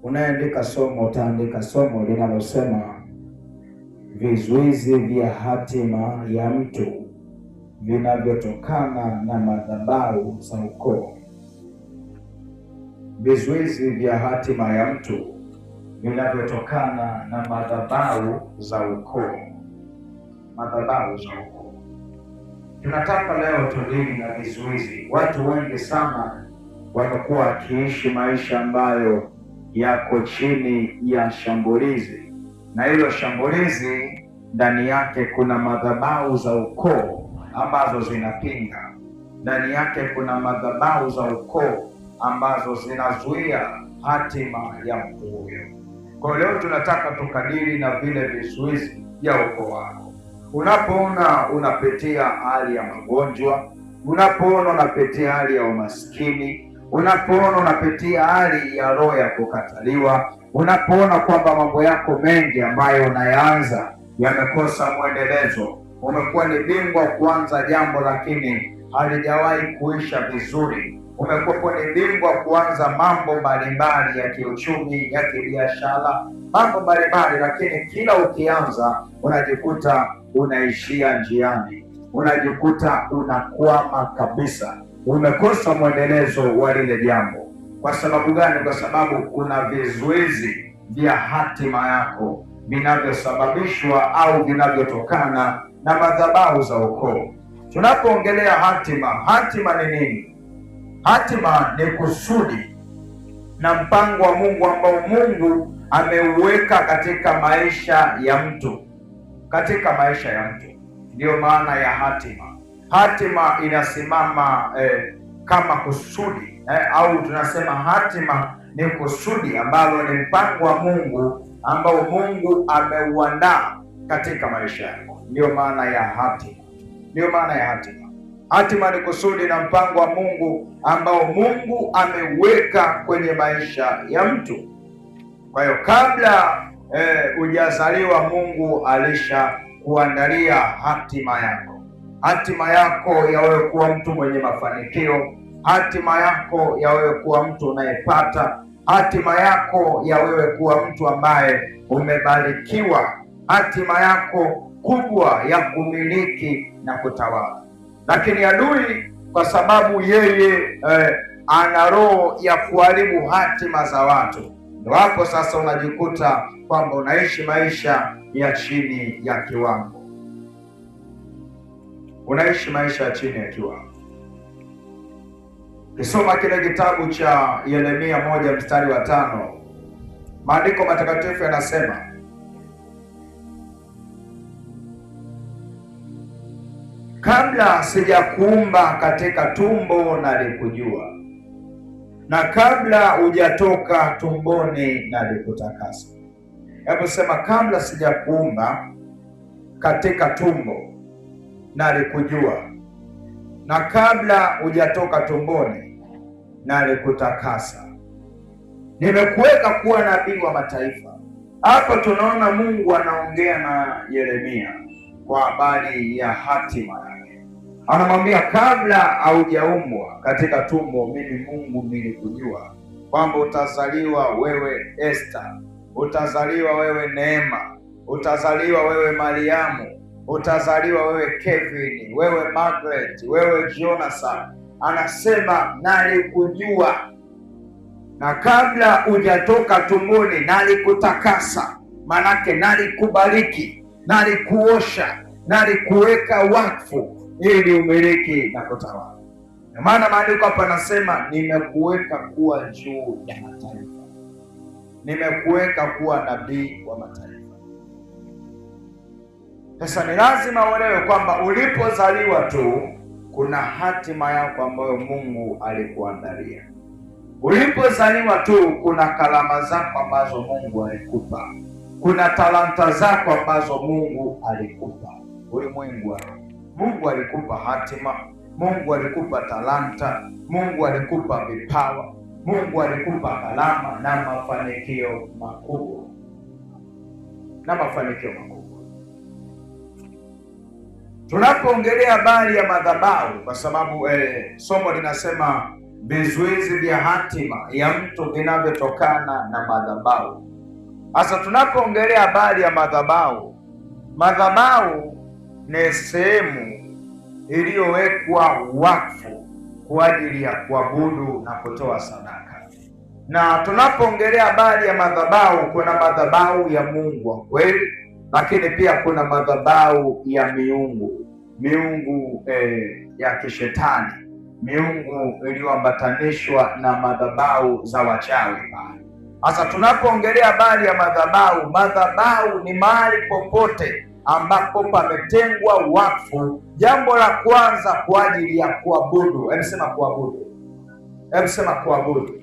unaandika somo utaandika somo linalosema vizuizi vya hatima ya mtu vinavyotokana na madhabahu za ukoo. Vizuizi vya hatima ya mtu vinavyotokana na madhabahu za ukoo. Madhabahu za ukoo. Tunataka leo tudili na vizuizi. Watu wengi sana wamekuwa wakiishi maisha ambayo yako chini ya shambulizi, na hilo shambulizi ndani yake kuna madhabahu za ukoo ambazo zinapinga. Ndani yake kuna madhabahu za ukoo ambazo zinazuia hatima ya mtu huyo. Kwa leo tunataka tukadili na vile vizuizi vya ukoo wako. Unapoona unapitia hali ya magonjwa, unapoona unapitia hali ya umaskini, unapoona unapitia hali ya roho ya kukataliwa, unapoona kwamba mambo yako mengi ambayo unayaanza yamekosa mwendelezo, umekuwa ni bingwa kuanza jambo lakini halijawahi kuisha vizuri, umekuwa ni bingwa kuanza mambo mbalimbali ya kiuchumi, ya kibiashara, mambo mbalimbali, lakini kila ukianza unajikuta unaishia njiani, unajikuta unakwama kabisa, umekosa mwendelezo wa lile jambo. Kwa sababu gani? Kwa sababu kuna vizuizi vya hatima yako vinavyosababishwa au vinavyotokana na madhabahu za ukoo. Tunapoongelea hatima, hatima ni nini? Hatima ni kusudi na mpango wa Mungu ambao Mungu ameuweka katika maisha ya mtu, katika maisha ya mtu. Ndiyo maana ya hatima. Hatima inasimama kama kusudi au tunasema hatima ni kusudi ambalo ni mpango wa Mungu ambao Mungu ameuandaa katika maisha yako. Ndiyo maana ya hatima. Ndiyo maana ya hatima. Hatima ni kusudi na mpango wa Mungu ambao Mungu ameweka kwenye maisha ya mtu. Kwa hiyo kabla hujazaliwa Mungu alisha kuandalia hatima yako. Hatima yako ya wewe kuwa mtu mwenye mafanikio, hatima yako ya wewe kuwa mtu unayepata, hatima yako ya wewe kuwa mtu ambaye umebarikiwa, hatima yako kubwa ya kumiliki na kutawala. Lakini adui, kwa sababu yeye ana roho ya kuharibu hatima za watu, ndio hapo sasa unajikuta kwamba unaishi maisha ya chini ya kiwango. Unaishi maisha ya chini ya kiwango. Kisoma kile kitabu cha Yeremia 1:5, maandiko matakatifu yanasema, kabla sijakuumba katika tumbo nalikujua, na kabla hujatoka tumboni nalikutakasa. Hebu sema, kabla sijakuumba katika tumbo nalikujua, na kabla hujatoka tumboni nalikutakasa. Nimekuweka kuwa nabii wa mataifa. Hapa tunaona Mungu anaongea na Yeremia kwa habari ya hatima yake. Anamwambia kabla haujaumbwa katika tumbo, mimi Mungu nilikujua kwamba utazaliwa wewe Esther, utazaliwa wewe Neema, utazaliwa wewe Mariamu, utazaliwa wewe Kevin, wewe Margaret, wewe Jonathan. Anasema nalikujua, na kabla hujatoka tumboni nalikutakasa. Manake nalikubariki, nalikuosha, nalikuweka wakfu ili umiliki na kutawala. Kwa maana maandiko hapa anasema nimekuweka kuwa juu ya mataifa, nimekuweka kuwa nabii wa mataifa. Sasa ni lazima uelewe kwamba ulipozaliwa tu kuna hatima yako ambayo Mungu alikuandalia. Ulipozaliwa tu kuna karama zako ambazo Mungu alikupa, kuna talanta zako ambazo Mungu alikupa. Ulimwengu, Mungu alikupa hatima, Mungu alikupa talanta, Mungu alikupa vipawa, Mungu alikupa karama na mafanikio makubwa, na mafanikio makubwa. Tunapoongelea habari ya madhabahu, kwa sababu somo linasema vizuizi vya hatima ya mtu vinavyotokana na madhabahu. Sasa tunapoongelea habari ya madhabahu, madhabahu ni sehemu iliyowekwa wakfu kwa ajili ya kuabudu na kutoa sadaka. Na tunapoongelea habari ya madhabahu, kuna madhabahu ya Mungu wa kweli, lakini pia kuna madhabahu ya miungu ya kishetani, miungu iliyoambatanishwa na madhabahu za wachawi. Sasa tunapoongelea habari ya madhabahu, madhabahu ni mahali popote ambapo pametengwa wakfu, jambo la kwanza kwa ajili ya kuabudu. Hebu sema kuabudu. Hebu sema kuabudu.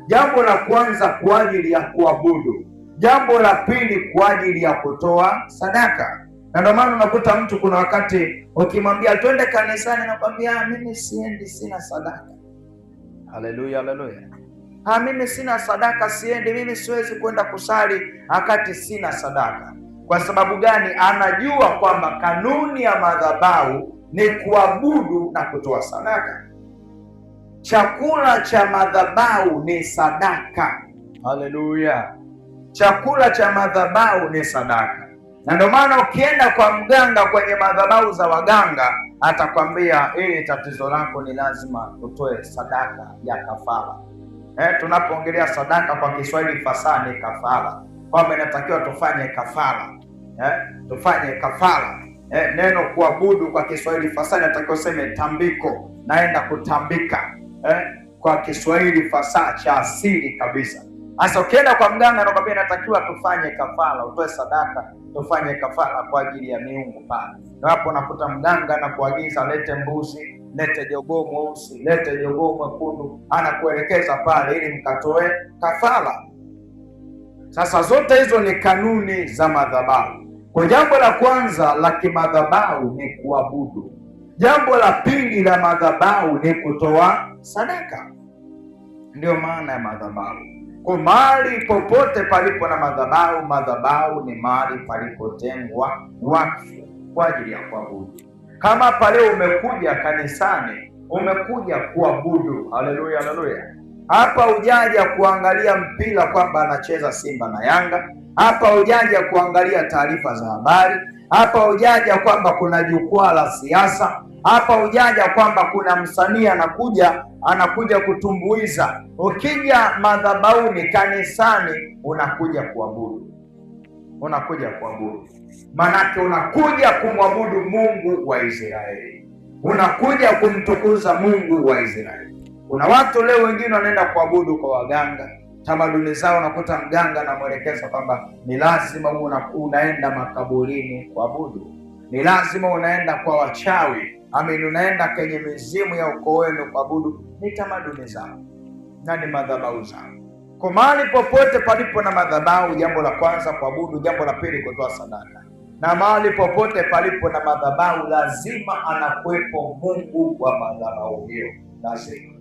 Jambo la kwanza kwa ajili ya kuabudu. Jambo la pili kwa ajili ya kutoa sadaka. Na ndio maana unakuta mtu, kuna wakati ukimwambia twende kanisani, nakwambia mimi siendi, sina sadaka. Haleluya, haleluya. Mimi sina sadaka, siendi, mimi siwezi kwenda kusali wakati sina sadaka. Kwa sababu gani? Anajua kwamba kanuni ya madhabahu ni kuabudu na kutoa sadaka. Chakula cha madhabahu ni sadaka. Haleluya. Chakula cha madhabahu ni sadaka. Na ndio maana ukienda kwa mganga kwenye madhabahu za waganga, atakwambia ili tatizo lako ni lazima utoe sadaka ya kafara. Tunapoongelea sadaka kwa Kiswahili fasaha ni kafara, kwamba inatakiwa tufanye kafara. Tufanye kafara. Neno kuabudu kwa Kiswahili fasaha inatakiwa useme tambiko, naenda kutambika. Kwa Kiswahili fasaha cha asili kabisa. Sasa ukienda kwa mganga anakuambia inatakiwa tufanye kafara, utoe sadaka, tufanye kafara kwa ajili ya miungu pale. Na hapo unakuta mganga anakuagiza lete mbuzi, lete jogoo mweusi, lete jogoo mwekundu, anakuelekeza pale ili mkatoe kafara. Sasa zote hizo ni kanuni za madhabahu. Kwa jambo la kwanza la kimadhabahu ni kuabudu. Jambo la pili la madhabahu ni kutoa sadaka. Ndio maana ya madhabahu. Kwa mahali popote palipo na madhabahu, madhabahu ni mahali palipotengwa wakfu kwa ajili ya kuabudu. Kama pale umekuja kanisani, umekuja kuabudu. Haleluya, haleluya. Hapa hujaja kuangalia mpira kwamba anacheza Simba na Yanga. Hapa hujaja kuangalia taarifa za habari. Hapa hujaja kwamba kuna jukwaa la siasa. Hapa hujaja kwamba kuna msanii anakuja kutumbuiza. Ukija madhabahuni, kanisani, unakuja kuabudu. Unakuja kuabudu. Manake unakuja kumwabudu Mungu wa Israeli. Unakuja kumtukuza Mungu wa Israeli. Kuna watu leo wengine wanaenda kuabudu kwa waganga. Tamaduni zao, unakuta mganga anamwelekeza kwamba ni lazima unaenda makaburini kuabudu. Ni lazima unaenda kwa wachawi. Unaenda kwenye mizimu ya ukoo wenu kuabudu. Ni tamaduni zao na ni madhabahu zao. Kwa mahali popote palipo na madhabahu, jambo la kwanza kuabudu, jambo la pili kutoa sadaka. Na mahali popote palipo na madhabahu, lazima anakuwepo Mungu wa madhabahu hiyo. Lazima.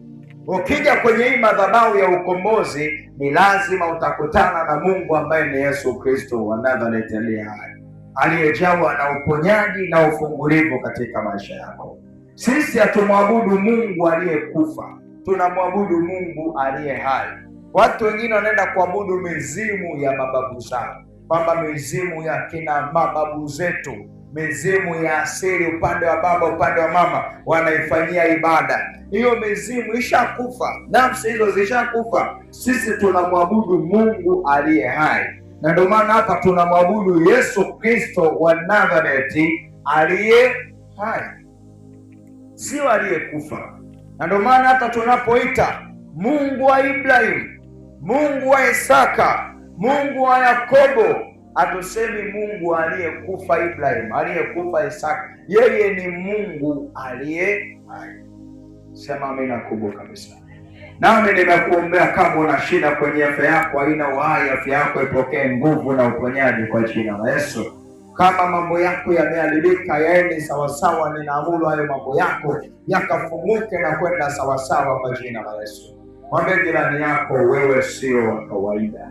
Ukija kwenye hii madhabahu ya ukombozi, ni lazima utakutana na Mungu ambaye ni Yesu Kristo wa Nazareti aliye hai, aliyejawa na uponyaji na ufungulivu katika maisha yako. Sisi hatumwabudu Mungu aliyekufa, tunamwabudu Mungu aliye hai. Watu wengine wanaenda kuabudu mizimu ya mababu zao, kwamba mizimu ya kina mababu zetu, mizimu ya asili, upande wa baba, upande wa mama, wanaifanyia ibada. Hiyo mizimu ishakufa, nafsi hizo zishakufa. Sisi tunamwabudu Mungu aliye hai. Na ndio maana hapa tunamwabudu Yesu Kristo wa Nazareti aliye hai, sio aliyekufa. Na ndio maana hata tunapoita Mungu wa Ibrahimu, Mungu wa Isaka, Mungu wa Yakobo, hatusemi Mungu aliyekufa Ibrahimu, aliyekufa Isaka. Yeye ni Mungu aliye hai. Sema amina kubwa kabisa. Nami nimekuombea kama una shida kwenye afya yako, haina uhai, afya yako ipokee nguvu na uponyaji kwa jina la Yesu. Kama mambo yako yameharibika, yaende sawasawa, ninaamuru hayo mambo yako yakafunguke na kwenda sawasawa kwa jina la Yesu. Mwambie jirani yako, wewe sio wa kawaida.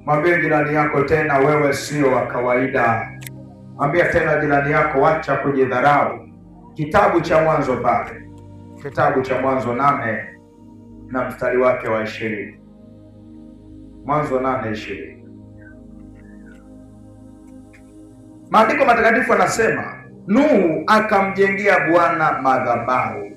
Mwambie jirani yako tena, wewe sio wa kawaida. Mwambie tena jirani yako, acha kujidharau. Kitabu cha Mwanzo pale, kitabu cha Mwanzo 8 na mstari wake wa 20. Mwanzo 8:20. Maandiko matakatifu anasema, Nuhu akamjengea Bwana madhabahu,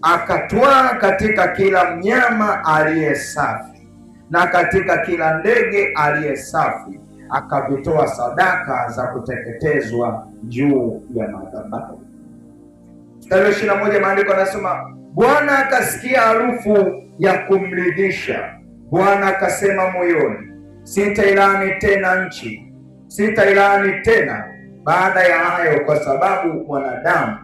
akatwaa katika kila mnyama aliye safi na katika kila ndege aliye safi, akavitoa sadaka za kuteketezwa juu ya madhabahu. Mstari wa 21, maandiko anasema, Bwana akasikia harufu ya kumridhisha. Bwana akasema moyoni, sitailani tena nchi, sitailani tena baada ya hayo, kwa sababu mwanadamu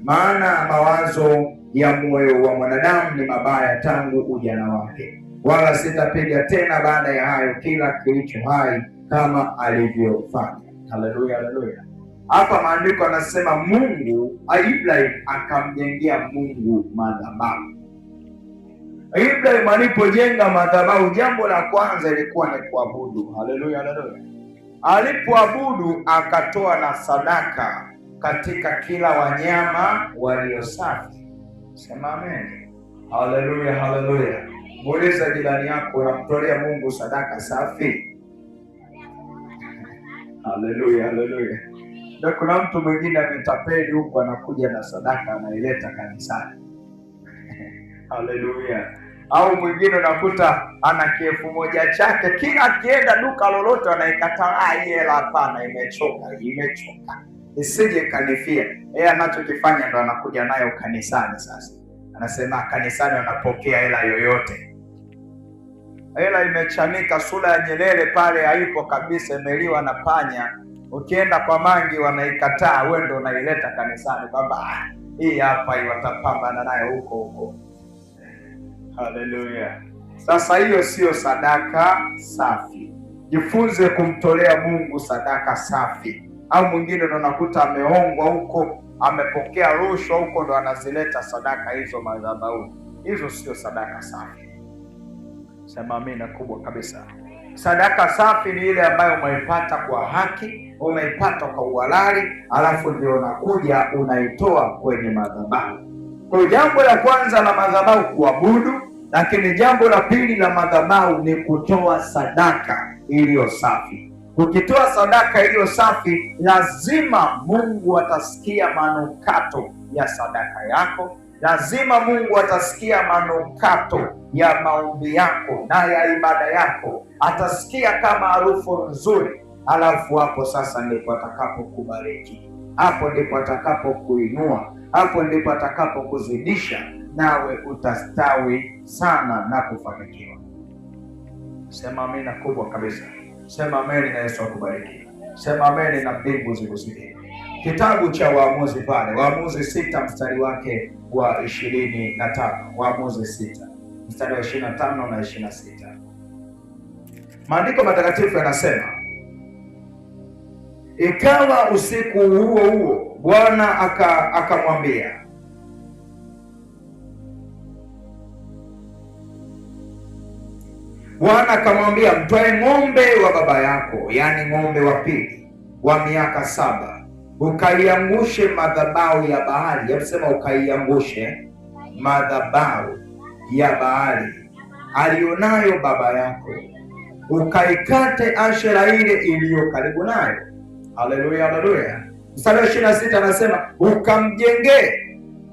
maana mawazo ya moyo wa mwanadamu ni mabaya tangu ujana wake, wala sitapiga tena baada ya hayo kila kilicho hai kama alivyofanya. Haleluya, haleluya. Hapa maandiko anasema Mungu, Ibrahim akamjengea Mungu madhabahu. Ibrahim alipojenga madhabahu, jambo la kwanza ilikuwa ni kuabudu. Haleluya, haleluya. Alipoabudu akatoa na sadaka katika kila wanyama walio safi. Sema amen. Haleluya, haleluya. Muuliza jirani yako, unamtolea Mungu sadaka safi? Haleluya, haleluya. Na kuna mtu mwingine ametapeli huko, anakuja na sadaka anaileta kanisani. Haleluya. Au mwingine unakuta ana K1000 chake, kila akienda duka lolote anaikataa, hela hapana, imechoka, isije kanifia. Yeye anachokifanya ndo anakuja nayo kanisani. Sasa anasema kanisani wanapokea hela yoyote. Hela imechanika, sura ya Nyerere pale haipo kabisa, imeliwa na panya. Ukienda kwa Mangi wanaikataa, wewe ndo unaileta kanisani kwamba hii hapa watapambana nayo huko. Haleluya. Sasa hiyo sio sadaka safi. Jifunze kumtolea Mungu sadaka safi. Au mwingine ndo unakuta ameongwa huko, amepokea rushwa huko, ndo anazileta sadaka hizo madhabahu. Hizo sio sadaka safi. Sema amina kubwa kabisa. Sadaka safi ni ile ambayo umeipata kwa haki, umeipata kwa uhalali, alafu ndio unakuja unaitoa kwenye madhabahu. Kwa jambo la kwanza la madhabahu kuabudu, lakini jambo la pili la madhabahu ni kutoa sadaka iliyo safi. Ukitoa sadaka iliyo safi, lazima Mungu atasikia manukato ya sadaka yako. Lazima Mungu atasikia manukato ya maombi yako na ya ibada yako, atasikia kama harufu nzuri. Alafu hapo sasa ndipo atakapokubariki, hapo ndipo atakapokuinua, hapo ndipo atakapokuzidisha, nawe utastawi sana na kufanikiwa. Sema amina kubwa kabisa. Sema amen na Yesu akubariki. Sema amen na mbingu zikusikie. Kitabu cha Waamuzi pale, Waamuzi 6 mstari wake wa 25. Waamuzi 6 mstari wa 25 na 26. Maandiko matakatifu yanasema, ikawa usiku huo huo Bwana akamwambia, mtwae ng'ombe wa baba yako, yaani ng'ombe wa pili wa miaka 7, ukaiangushe madhabahu ya Baali. Yasema ukaiangushe madhabahu ya Baali alionayo baba yako, ukaikate Ashera ile iliyo karibu nayo. Haleluya, haleluya. Mstari wa 26 anasema, ukamjengee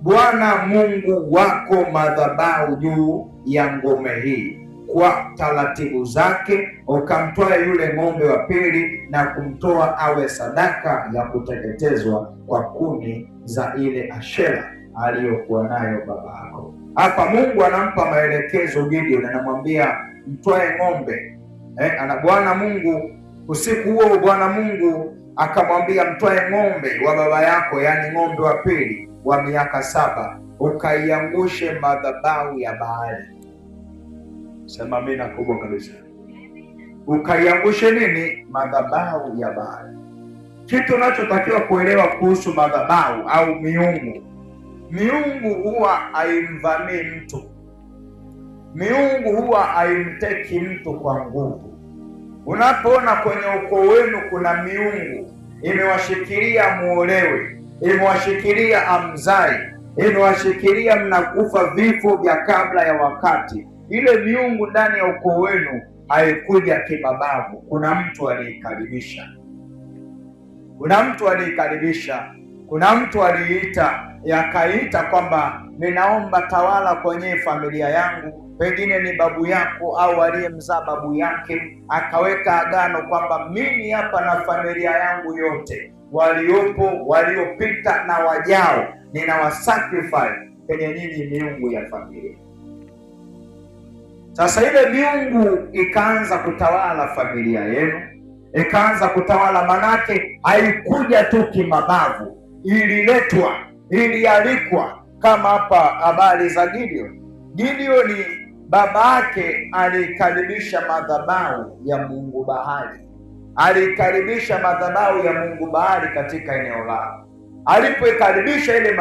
Bwana Mungu wako madhabahu juu ya ngome hii kwa taratibu zake, ukamtoa yule ng'ombe wa pili na kumtoa awe sadaka ya kuteketezwa kwa kuni za ile Ashera aliyokuwa nayo baba yako. Hapa Mungu anampa maelekezo Gideon, anamwambia mtoe ng'ombe. Bwana Mungu usiku huo, Bwana Mungu akamwambia mtoe ng'ombe wa baba yako, yaani ng'ombe wa pili wa miaka 7, ukaiangushe madhabahu ya Baali. Sema amina kubwa kabisa. Ukaiangushe nini? Madhabahu ya Baali. Kitu unachotakiwa kuelewa kuhusu madhabahu au miungu, miungu huwa haimvamii mtu. Miungu huwa haimteki mtu kwa nguvu. Unapoona kwenye ukoo wenu kuna miungu imewashikilia muolewe, imewashikilia amzai, imewashikilia mnakufa vifo vya kabla ya wakati. Ile miungu ndani ya ukoo wenu haikuja kimabavu. Kuna mtu aliikaribisha, kuna mtu aliikaribisha, kuna mtu aliita, yakaita kwamba ninaomba tawala kwenye familia yangu. Pengine ni babu yako au aliyemzaa babu yake, akaweka agano kwamba mimi hapa na familia yangu yote, waliopo, waliopita na wajao, ninawasacrifice kwenye nyinyi miungu ya familia. Sasa ile miungu ikaanza kutawala familia yenu, ikaanza kutawala. Manake haikuja tu kimabavu, ililetwa, ilialikwa. Kama hapa habari za Gideon. Gideon baba yake alikaribisha madhabahu ya Mungu Bahali, alikaribisha madhabahu ya Mungu Bahali katika eneo lao. Alipoikaribisha ile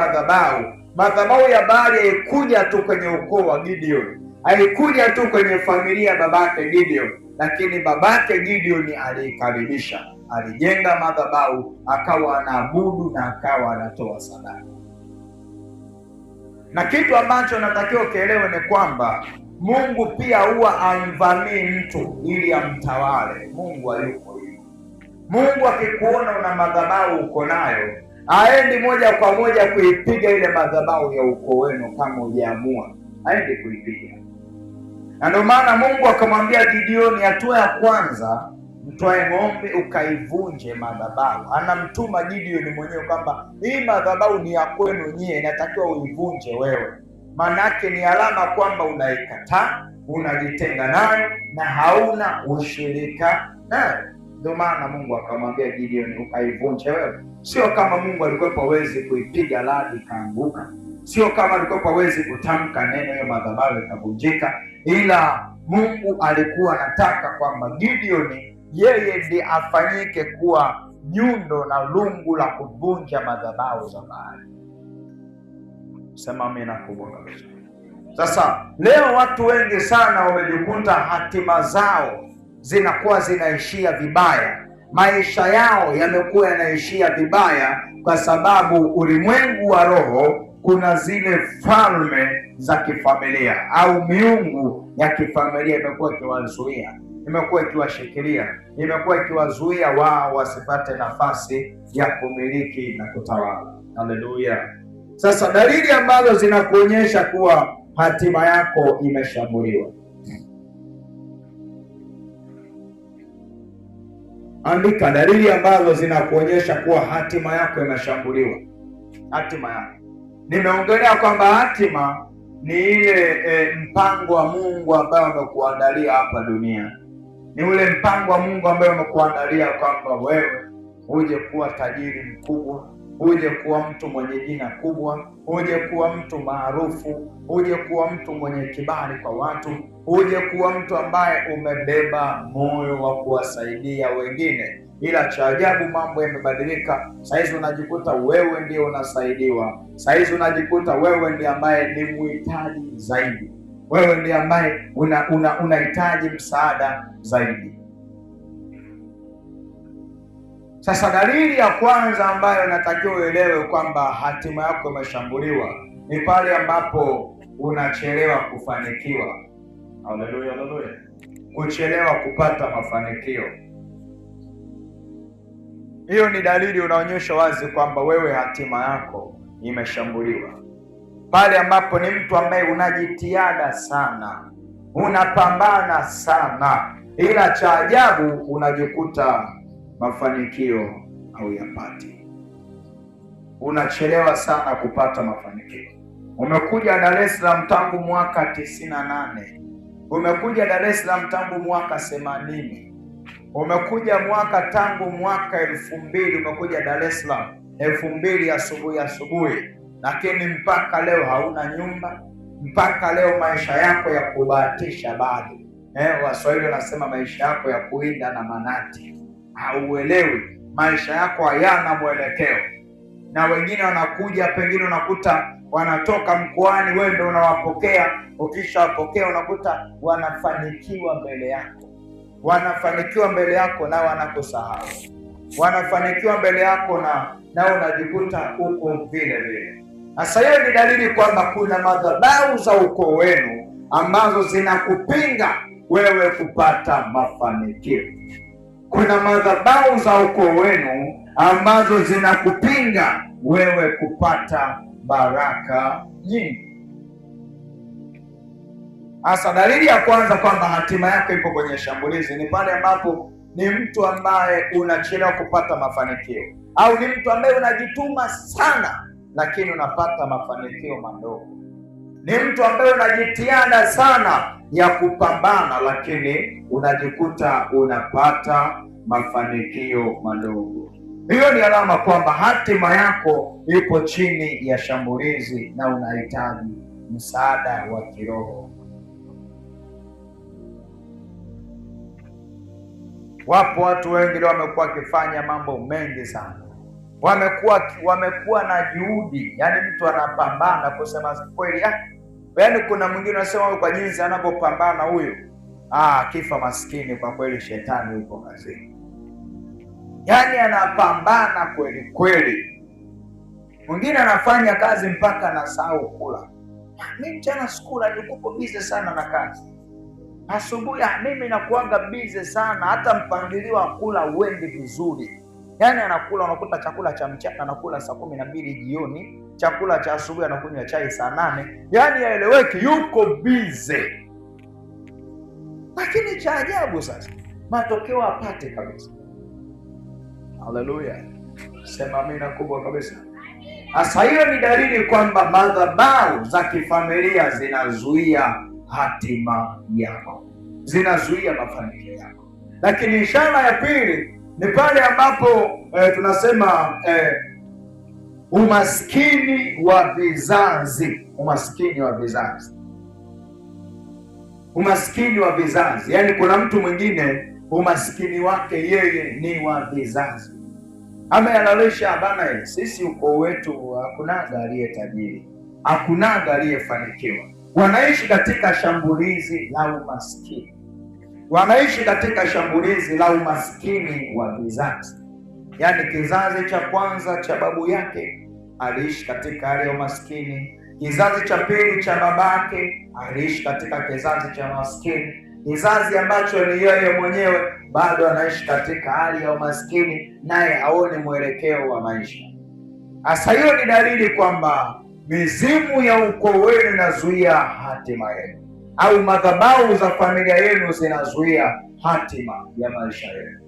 madhabahu ya Bahali haikuja tu kwenye ukoo wa Gideon, haikuja tu kwenye familia babake Gideon, lakini babake Gideon aliikaribisha, alijenga madhabahu, akawa anaabudu na akawa anatoa sadaka. Na kitu ambacho natakiwa kielewe ni kwamba Mungu pia huwa amvamii mtu ili amtawale. Mungu hayuko hivyo. Mungu akikuona una madhabahu uko nayo, haendi moja kwa moja kuipiga ile madhabahu ya ukoo wenu kama hujaamua, haendi kuipiga. Na ndio maana Mungu akamwambia Gideoni, hatua ya kwanza mtwae ng'ombe ukaivunje madhabahu. Anamtuma Gideoni mwenyewe kwamba hii madhabahu ni ya kwenu nyie, inatakiwa uivunje wewe. Maanake ni alama kwamba unaikataa, unajitenga nayo na hauna ushirika nayo. Ndio maana Mungu akamwambia Gideoni ukaivunje wewe. Sio kama Mungu alikuwa hawezi kuipiga radi ikaanguka, sio kama alikuwa hawezi kutamka neno hiyo madhabahu ikavunjika, ila Mungu alikuwa anataka kwamba Gideoni yeye ndiye afanyike kuwa nyundo na lungu la kuvunja madhabahu za Baali. Sema amina kubwa kabisa. Sasa leo watu wengi sana wamejikuta hatima zao zinakuwa zinaishia vibaya, maisha yao yamekuwa yanaishia vibaya kwa sababu ulimwengu wa roho kuna zile falme za kifamilia au miungu ya kifamilia imekuwa ikiwazuia, imekuwa ikiwashikilia, imekuwa ikiwazuia wao wasipate nafasi ya kumiliki na kutawala. Haleluya! Sasa dalili ambazo zinakuonyesha kuwa hatima yako imeshambuliwa. Andika dalili ambazo zinakuonyesha kuwa hatima yako imeshambuliwa. Hatima yako, nimeongelea kwamba hatima ni ile mpango wa Mungu ambayo amekuandalia hapa dunia. Ni ule mpango wa Mungu ambayo amekuandalia kwamba wewe uje kuwa tajiri mkubwa, uje kuwa mtu mwenye jina kubwa, uje kuwa mtu maarufu, uje kuwa mtu mwenye kibali kwa watu, uje kuwa mtu ambaye umebeba moyo wa kuwasaidia wengine. Ila cha ajabu mambo yamebadilika. Saizi unajikuta wewe ndio unasaidiwa. Saizi unajikuta wewe ndiye ambaye ni muhitaji zaidi. Wewe ndiye ambaye unahitaji msaada zaidi. Sasa dalili ya kwanza ambayo natakiwa uelewe kwamba hatima yako imeshambuliwa ni pale ambapo unachelewa kufanikiwa. Haleluya, haleluya. Kuchelewa kupata mafanikio. Hiyo ni dalili unaonyesha wazi kwamba wewe hatima yako imeshambuliwa. Pale ambapo ni mtu ambaye unajitihada sana, unapambana sana, ila cha ajabu unajikuta mafanikio hauyapati. Unachelewa sana kupata mafanikio. Umekuja Dar es Salaam tangu mwaka 98. Umekuja Dar es Salaam tangu mwaka 80. Umekuja tangu mwaka 2000 umekuja Dar es Salaam 2000 asubuhi, lakini mpaka leo hauna nyumba, mpaka leo maisha yako ya kubahatisha bado. Waswahili wanasema maisha yako ya kuinda na manati. Hauelewi, maisha yako hayana mwelekeo. Na wengine wanakuja, pengine unakuta wanatoka mkoani, wewe ndio unawapokea. Ukishawapokea unakuta wanafanikiwa mbele yako, wanafanikiwa mbele yako na wanakusahau, wanafanikiwa mbele yako na unajikuta uko vile vile. Sasa hiyo ni dalili kwamba kuna madhabahu za ukoo wenu ambazo zinakupinga wewe kupata mafanikio. Kuna madhabahu za ukoo wenu ambazo zinakupinga wewe kupata baraka nyingi. Hasa dalili ya kwanza kwamba hatima yako ipo kwenye shambulizi ni pale ambapo ni mtu ambaye unachelewa kupata mafanikio, au ni mtu ambaye unajituma sana lakini unapata mafanikio madogo. Ni mtu ambaye unajitihada sana ya kupambana lakini unajikuta unapata mafanikio madogo. Hiyo ni alama kwamba hatima yako ipo chini ya shambulizi na unahitaji msaada wa kiroho. Wapo watu wengi leo wamekuwa wakifanya mambo mengi sana, wamekuwa na juhudi, yani mtu anapambana kusema kweli. Yani kuna mwingine anasema kwa jinsi anapopambana huyu, kifa maskini, kwa kweli shetani yuko kazini. Yani anapambana kweli kweli. Mwingine anafanya kazi mpaka anasahau kula. Mimi mchana sikula, niko busy sana na kazi. Asubuhi mimi nakuanga busy sana, hata mpangilio wa kula uendi vizuri. Yani anakula, unakuta chakula cha mchana anakula saa 12 jioni, chakula cha asubuhi anakunywa chai saa 8. Yani haeleweki, yuko busy. Lakini cha ajabu sasa, matokeo apate kabisa. Haleluya, sema amina kubwa kabisa. Sasa hiyo ni dalili kwamba madhabahu za kifamilia zinazuia hatima yako, zinazuia mafanikio yako. Lakini ishara ya pili ni pale ambapo tunasema umaskini wa vizazi. Umaskini wa vizazi, umaskini wa vizazi. Yaani kuna mtu mwingine umaskini wake yeye ni wa vizazi. Amehalalisha bana, sisi ukoo wetu hakunaga aliye tajiri, hakunaga aliyefanikiwa. Wanaishi katika shambulizi la umaskini, wanaishi katika shambulizi la umaskini wa vizazi. Yaani kizazi cha kwanza cha babu yake aliishi katika hali ya umaskini, kizazi cha pili cha babake aliishi katika kizazi cha maskini, kizazi ambacho ni yeye mwenyewe bado anaishi katika hali ya umaskini, naye haoni mwelekeo wa maisha. Sasa hiyo ni dalili kwamba mizimu ya ukoo wenu inazuia hatima yenu, au madhabahu za familia yenu zinazuia hatima ya maisha yenu.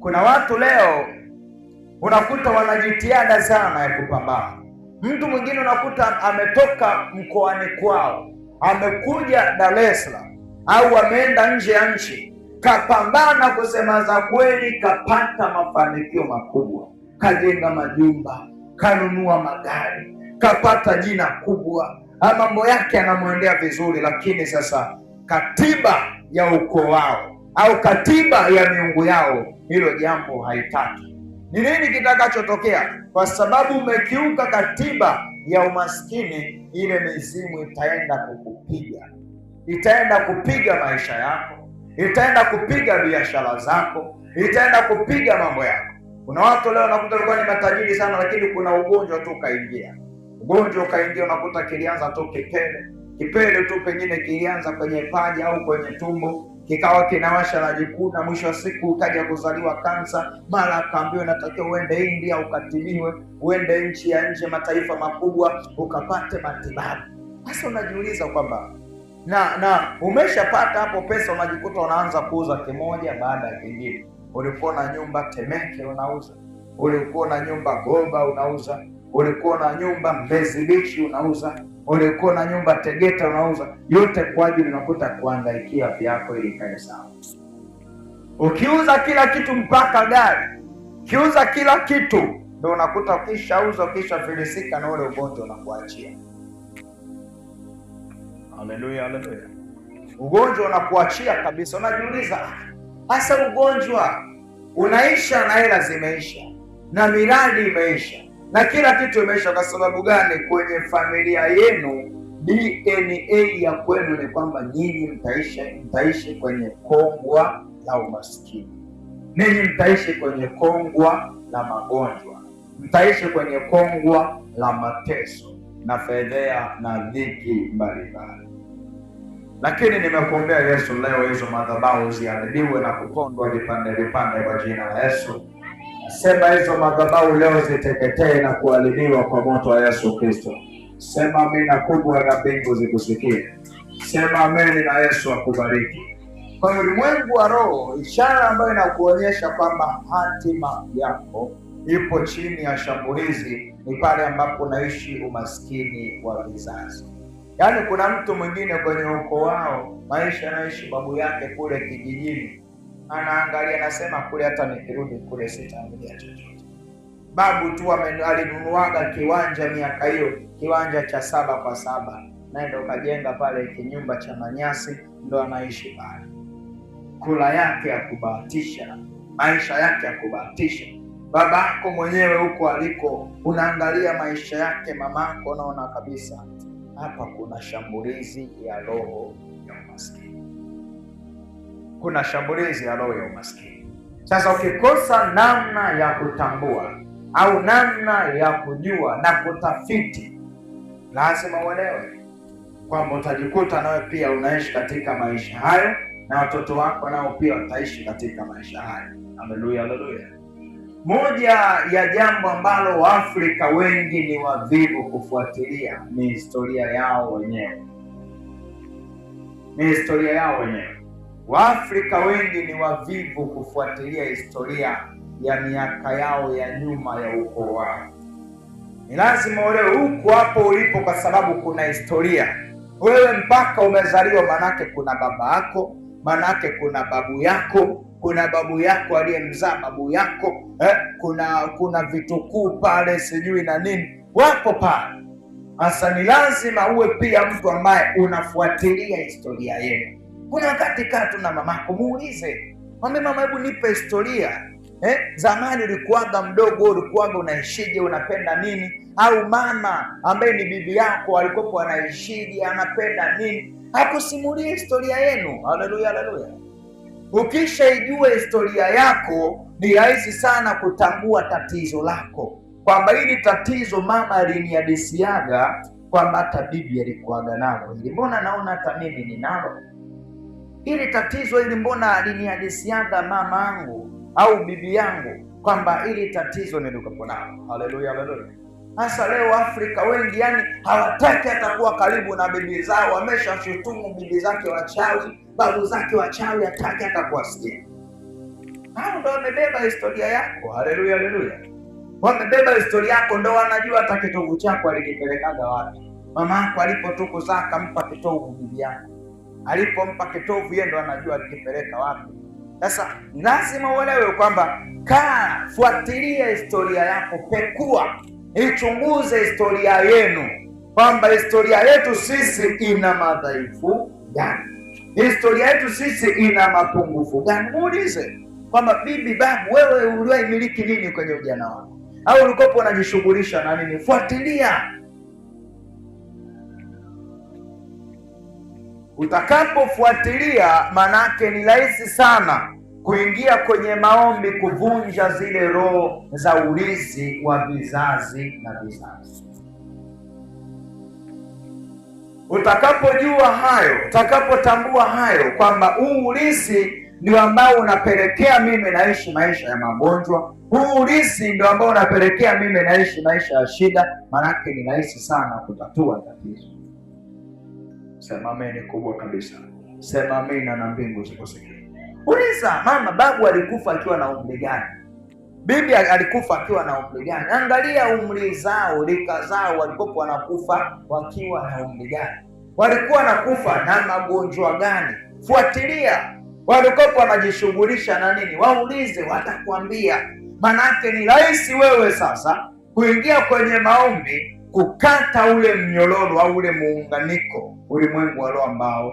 Kuna watu leo unakuta wanajitihada sana ya kupambana. Mtu mwingine unakuta ametoka mkoani kwao, amekuja Dar es Salaam au ameenda nje ya nchi, kapambana kusema za kweli, kapata mafanikio makubwa, kajenga majumba, kanunua magari, kapata jina kubwa, mambo yake yanamwendea vizuri. Lakini sasa katiba ya ukoo wao au katiba ya miungu yao hilo jambo haitaki. Ni nini kitakachotokea? Kwa sababu umekiuka katiba ya umaskini, ile mizimu itaenda kukupiga, itaenda kupiga maisha yako, itaenda kupiga biashara zako, itaenda kupiga mambo yako. Kuna watu leo nakuta walikuwa ni matajiri sana, lakini kuna ugonjwa tu ukaingia. Ugonjwa ukaingia, unakuta kilianza tu kipele tu, pengine kilianza kwenye paja au kwenye tumbo, kikawa kinawasha na jikuna, mwisho wa siku ukaja kuzaliwa kansa, mara akaambiwa inatakiwa uende India ukatibiwe, uende nchi ya nje, mataifa makubwa ukapate matibabu. Sasa unajiuliza kwamba na umeshapata hapo pesa, unajikuta unaanza kuuza kimoja baada ya kingine. Ulikuwa na nyumba Temeke unauza, ulikuwa na nyumba Goba unauza, ulikuwa na nyumba Mbezi Beach unauza, ulikuwa na nyumba Tegeta unauza. Yote kwa ajili unakuta kuangaikia vyako ili kae sawa. Ukiuza kila kitu mpaka gari, ukiuza kila kitu, ndio unakuta ukishauza, ukishafilisika na ule ugonjwa unakuachia. Haleluya, haleluya. Ugonjwa unakuachia kabisa. Unajiuliza, hasa ugonjwa unaisha na hela zimeisha na miradi imeisha na kila kitu imeisha. Kwa sababu gani? Kwenye familia yenu DNA ya kwenu ni kwamba nyinyi mtaishi kwenye kongwa la umaskini, ninyi mtaishi kwenye kongwa la magonjwa, mtaishi kwenye kongwa la mateso na fedhea na dhiki mbalimbali. Lakini nimekuombea Yesu leo, hizo madhabahu ziharibiwe na kupondwa vipande vipande kwa jina la Yesu. Sema hizo madhabahu leo ziteketee na kuharibiwa kwa moto wa Yesu Kristo. Sema amina kubwa na mbingu zikusikie. Sema amen na Yesu akubariki. Kwa ulimwengu wa roho, ishara ambayo inakuonyesha kwamba hatima yako ipo chini ya shambulizi ni pale ambapo unaishi umaskini wa vizazi. Yaani kuna mtu mwingine kwenye ukoo wao maisha anaishi babu yake kule kijijini, anaangalia anasema kule hata nikirudi kule sitaangalia chochote. Babu tu alinunuaga kiwanja miaka hiyo, kiwanja cha 7x7, naye ndo kajenga pale kinyumba cha manyasi, ndo anaishi pale. Kula yake ya kubahatisha, maisha yake ya kubahatisha. Babako mwenyewe huko aliko unaangalia maisha yake, mamako unaona kabisa hapa kuna shambulizi ya roho ya umaskini. Kuna shambulizi ya roho ya umaskini. Sasa ukikosa namna ya kutambua au namna ya kujua na kutafiti, lazima uelewe kwamba utajikuta nawe pia unaishi katika maisha hayo, na watoto wako nao pia wataishi katika maisha hayo. Haleluya, haleluya. Moja ya jambo ambalo Waafrika wengi ni wavivu kufuatilia ni historia yao wenyewe. Ni historia yao wenyewe. Waafrika wengi ni wavivu kufuatilia historia ya miaka yao ya nyuma ya ukoo wao. Ni lazima uelewe huko hapo ulipo, kwa sababu kuna historia. Wewe mpaka umezaliwa, manake kuna baba yako, manake kuna babu yako, kuna babu yako aliyemzaa babu yako, kuna vitukuu pale sijui na nini wapo pale. Sasa ni lazima uwe pia mtu ambaye unafuatilia historia yenu. Kuna wakati kaa tu na mamako, muulize, mwambie mama, hebu nipe historia. Zamani ulikuwaga mdogo, ulikuwaga unaishije, unapenda nini? Au mama ambaye ni bibi yako alikuwa anaishije, anapenda nini? Hakusimulia historia yenu. Haleluya, haleluya. Ukishaijua historia yako ni rahisi sana kutambua tatizo lako, kwamba hili tatizo mama alinihadisiaga kwamba hata bibi alikuwaga nalo, ili mbona naona hata mimi ninalo. Hili tatizo hili mbona alinihadisiaga mama yangu au bibi yangu kwamba hili tatizo nilikuwa nalo. Haleluya, haleluya. Hasa leo Afrika wengi hawataki hata kuwa karibu na bibi zao, wameshashutumu bibi zake wachawi, babu zake wachawi, hataki hata kuwasikia. Hao ndo wamebeba historia yako. Haleluya, haleluya. Wamebeba historia yako, ndo wanajua hata kitovu chako alikipelekaga wapi. Mama yako alipotokuzaa akampa kitovu bibi yako, alipompa kitovu yeye ndo anajua alikipeleka wapi. Sasa lazima uelewe kwamba fuatilia historia yako, pekua, ichunguze historia yenu, kwamba historia yetu sisi ina madhaifu gani, historia yetu sisi ina mapungufu gani. Muulize kwamba bibi, babu, wewe uliwaimiliki nini kwenye ujana wako, au ulikopo unajishughulisha na nini? Fuatilia. Utakapofuatilia, manake ni rahisi sana kuingia kwenye maombi, kuvunja zile roho za urithi wa vizazi na vizazi. Utakapojua hayo, utakapotambua hayo kwamba huu urithi ndio ambao unapelekea mimi naishi maisha ya magonjwa, huu urithi ndio ambao unapelekea mimi naishi maisha ya shida, manake ni rahisi sana kutatua tatizo. Sema amen kubwa kabisa. Sema amina na mbingu zikusikie. Uliza, mama, babu alikufa akiwa na umri gani? Bibi alikufa akiwa na umri gani? Angalia umri zao, rika zao, walikuwa wanakufa wakiwa na umri gani? Walikuwa wanakufa na magonjwa gani? Fuatilia. Walikuwa wanajishughulisha na nini? Waulize, watakwambia. Manake ni rahisi wewe sasa kuingia kwenye maombi, kukata ule mnyororo au ule muunganiko ulimwengu wa roho ambao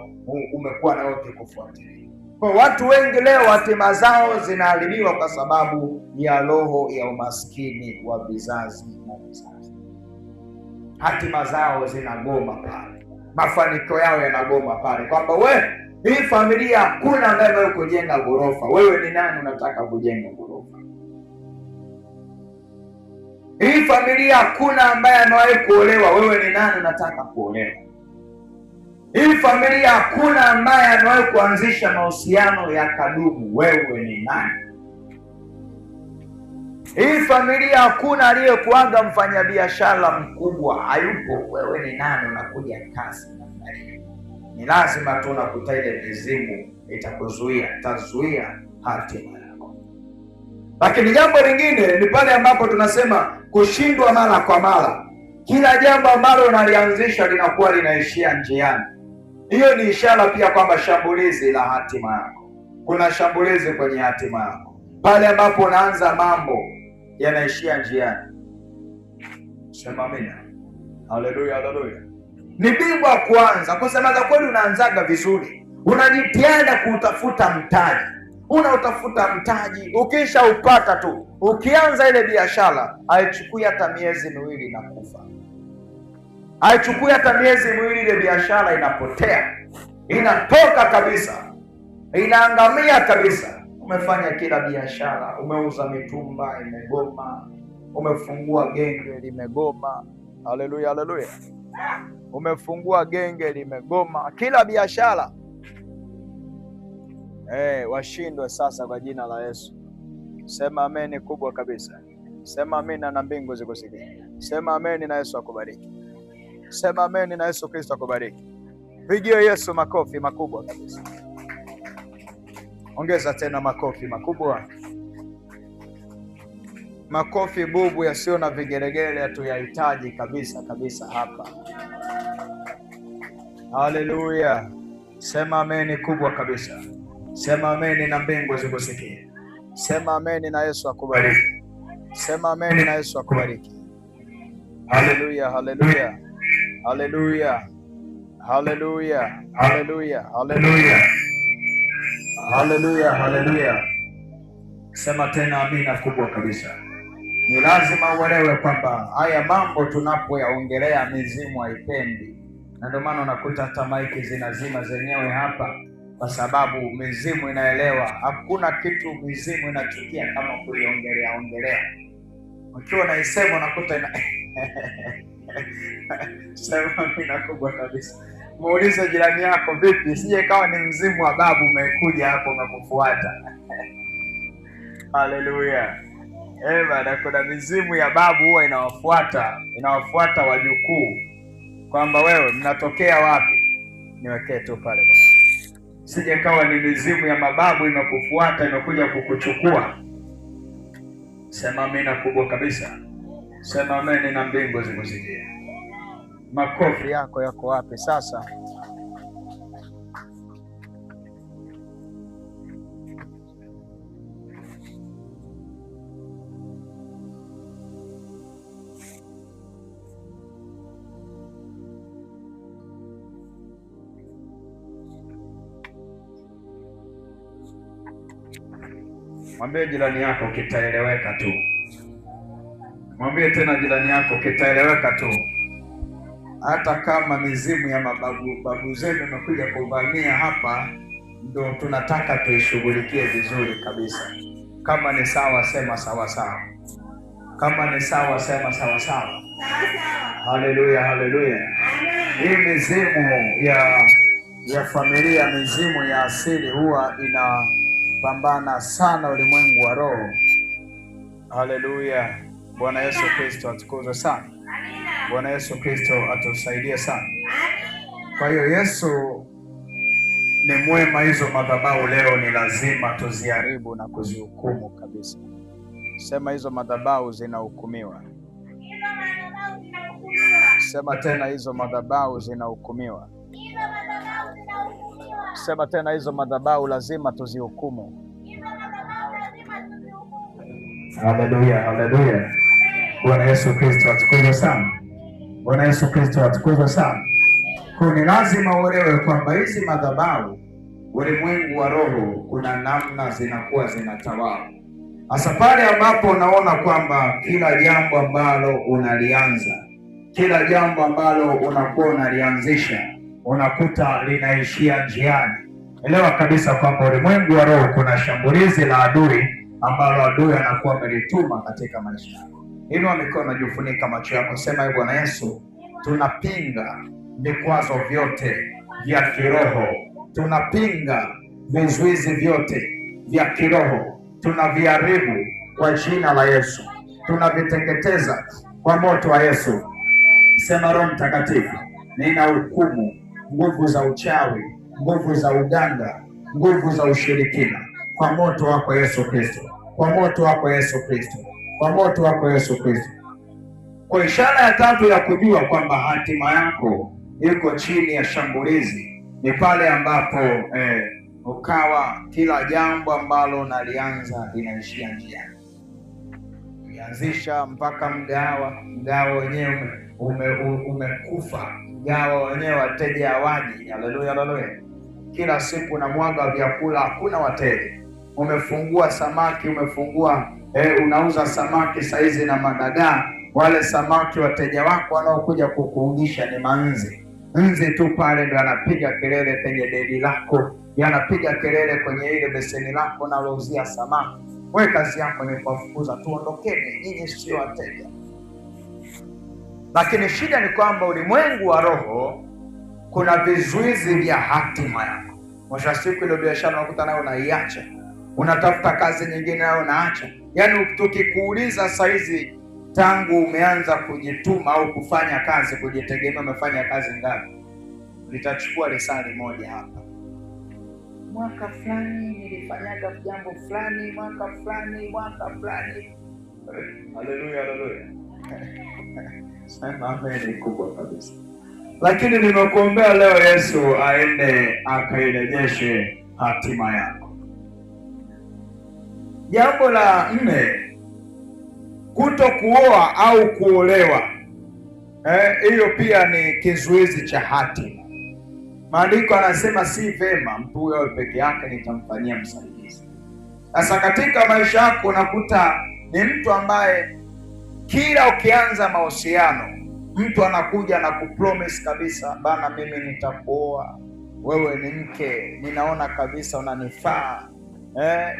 umekuwa na wote kufuatilia. Kwa watu wengi leo hatima zao zinaharibiwa kwa sababu ya roho ya umaskini wa vizazi na vizazi. Hatima zao zinagoma pale, mafanikio yao yanagoma pale, kwamba hii familia hakuna ambaye kujenga ghorofa. Wewe ni nani unataka kujenga ghorofa? Hii familia hakuna ambaye amewahi kuolewa. Wewe ni nani unataka kuolewa? Hii familia hakuna ambaye amewahi kuanzisha mahusiano ya kadumu. Wewe ni nani? Hii familia hakuna aliyekuanga mfanyabiashara mkubwa. Hayupo. Wewe ni nani unakuja kazi namna hiyo? Ni lazima tu unakuta ile mizimu itakuzuia, itazuia hatima yako. Lakini jambo lingine ni pale ambapo tunasema kushindwa mara kwa mara. Kila jambo ambalo unalianzisha linakuwa linaishia njiani. Hiyo ni ishara pia kwamba shambulizi la hatima yako. Kuna shambulizi kwenye hatima yako. Pale ambapo unaanza mambo yanaishia njiani. Sema amina. Haleluya, haleluya. Ni bingwa kuanza. Kusema za kweli, unaanzaga vizuri. Unajitahidi kutafuta mtaji. Unautafuta mtaji, ukisha upata tu, ukianza ile biashara, haichukui hata miezi miwili na kufa. Haichukui hata miezi miwili, ile biashara inapotea, inatoka kabisa, inaangamia kabisa. Umefanya kila biashara, umeuza mitumba imegoma, umefungua genge limegoma. Haleluya, haleluya. Umefungua genge limegoma, kila biashara. Washindwe sasa kwa jina la Yesu. Sema ameni kubwa kabisa. Sema ameni na mbingu zikusikie. Sema ameni na Yesu akubariki. Sema ameni na Yesu Kristo akubariki. Pigie Yesu makofi makubwa kabisa. Ongeza tena makofi makubwa. Makofi bubu yasio na vigelegele hatuyahitaji kabisa kabisa hapa. Haleluya. Sema ameni kubwa kabisa. Sema ameni na mbingu zikusikie. Sema ameni na Yesu akubariki. Sema ameni na Yesu akubariki. Haleluya, haleluya. Haleluya. Haleluya. Haleluya. Haleluya. Haleluya, haleluya. Sema tena amina kubwa kabisa. Ni lazima uelewe kwamba haya mambo tunapoyaongelea mizimu haipendi. Na ndio maana unakuta hata maiki zinazima zenyewe hapa, kwa sababu mizimu inaelewa. Hakuna kitu mizimu inachukia kama ongelea. Ukiwa na isema unakuta sema amina kubwa kabisa. Muulize jirani yako, vipi? Sije kawa ni mzimu wa babu umekuja hapo umekufuata. Haleluya. Bada, kuna mizimu ya babu huwa inawafuata wajukuu, kwamba wewe mnatokea wapi? Niwekee tu pale bwana. Sije kawa ni mizimu ya mababu imekufuata, imekuja kukuchukua. Sema amina kubwa kabisa. Sema ameni na mbingu zikusikie. Makofi yako yako wapi sasa? Mwambie jirani yako kitaeleweka tu. Mwambie tena jirani yako kitaeleweka tu. Hata kama mizimu ya babu zenu imekuja kuvamia hapa, ndio tunataka tuishughulikie vizuri kabisa. Kama ni sawa, sema sawa sawa. Kama ni sawa, sema sawa sawa. Haleluya, haleluya. Hii mizimu ya familia, mizimu ya asili huwa inapambana sana ulimwengu wa roho. Haleluya. Bwana Yesu Kristo atukuzwe sana. Bwana Yesu Kristo atusaidie sana. Kwa hiyo Yesu ni mwema. Hizo madhabahu leo ni lazima tuziharibu na kuzihukumu kabisa. Sema hizo madhabahu zinahukumiwa. Sema tena hizo madhabahu zinahukumiwa. Sema tena hizo madhabahu lazima tuzihukumu. Haleluya, haleluya. Bwana Yesu Kristo atukuzwe sana. Bwana Yesu Kristo atukuzwe sana. Kwa ni lazima uelewe kwamba hizi madhabahu, ulimwengu wa roho, kuna namna zinakuwa zinatawala. Hasa pale ambapo unaona kwamba kila jambo ambalo unalianza, kila jambo ambalo unakuwa unalianzisha, unakuta linaishia njiani. Elewa kabisa kwamba ulimwengu wa roho kuna shambulizi la adui ambalo adui anakuwa amelituma katika maisha yako. Inua mikono, jifunika macho yako, sema: Ee Bwana Yesu, tunapinga vikwazo vyote vya kiroho, tunapinga vizuizi vyote vya kiroho, tunaviharibu kwa jina la Yesu, tunaviteketeza kwa moto wa Yesu. Sema: Roho Mtakatifu, ninahukumu nguvu za uchawi, nguvu za uganga, nguvu za ushirikina kwa moto wako Yesu Kristo, kwa moto wako Yesu Kristo, kwa moto wako Yesu Kristo. Kwa ishara ya tatu ya kujua kwamba hatima yako iko chini ya shambulizi ni pale ambapo ukawa kila jambo ambalo nalianza linaishia njiani. Ulianzisha mpaka mgawa wenyewe umekufa, mgawa wenyewe wateja hawaji. Haleluya, haleluya. Kila siku unamwaga vyakula, hakuna wateja. Umefungua samaki, unauza samaki saizi na madagaa. Wale samaki wateja wako wanaokuja kukuungisha ni manzi. Nzi tu pale ndo anapiga kelele kwenye deli lako, yanapiga kelele kwenye ile beseni lako nalouzia samaki. Wewe kazi yako ni kuwafukuza, tuondokeni, nyinyi sio wateja. Lakini shida ni kwamba ulimwengu wa roho kuna vizuizi vya hatima yako. Mwisho wa siku ile biashara unakuta nayo unaiacha, unatafuta kazi nyingine nayo unaacha. Yaani tukikuuliza saizi tangu umeanza kujituma au kufanya kazi kujitegemea, umefanya kazi ngapi? Litachukua risali moja hapa. Mwaka fulani nilifanyaga jambo fulani, mwaka fulani. Haleluya, haleluya. Sema amen kubwa kabisa. Lakini nimekuombea leo Yesu aende akairejeshe hatima yako. Jambo la 4, kuto kuoa au kuolewa. Hiyo pia ni kizuizi cha hatima. Maandiko anasema si vema mtu huyo peke yake, nitamfanyia msaidizi. Sasa katika maisha yako unakuta ni mtu ambaye kila ukianza mahusiano mtu anakuja na kupromise kabisa, bana, mimi nitakuoa, wewe ni mke, ninaona kabisa unanifaa,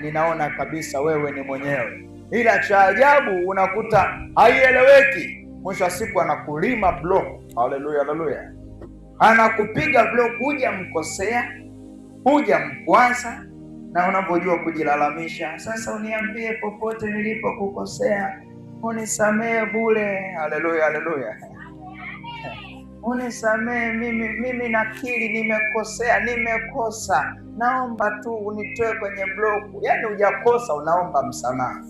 ninaona kabisa wewe ni mwenyewe. Ila cha ajabu unakuta haieleweki. Mwisho wa siku anakulima block. Haleluya, haleluya. Anakupiga block, huja mkosea, huja mkwaza, na unapojua kujilalamisha, sasa uniambie popote nilipokukosea, unisamee bure. Haleluya, haleluya. Unisamee, mimi nakiri nimekosea, nimekosa, naomba tu unitoe kwenye block. Yaani hujakosa, unaomba msamaha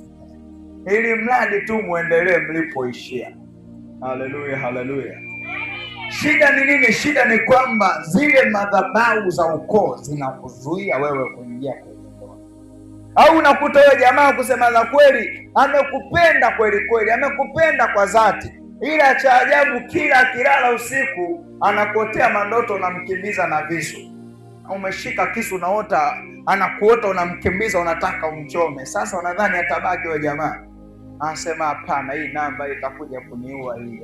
ili mradi tu muendelee mlipoishia. Haleluya, haleluya. Shida ni nini? Shida ni kwamba zile madhabahu za ukoo zinakuzuia wewe kuingia kwenye ndoa. Au unakuta wewe jamaa, kusema la kweli, amekupenda kweli kweli, amekupenda kwa dhati, ila cha ajabu kila akilala usiku anakuotea mandoto, unamkimbiza na visu. Umeshika kisu, unaota anakuota, unamkimbiza, unataka umchome. Sasa unadhani atabaki wewe jamaa? Anasema hapana, hii namba itakuja kuniua hii.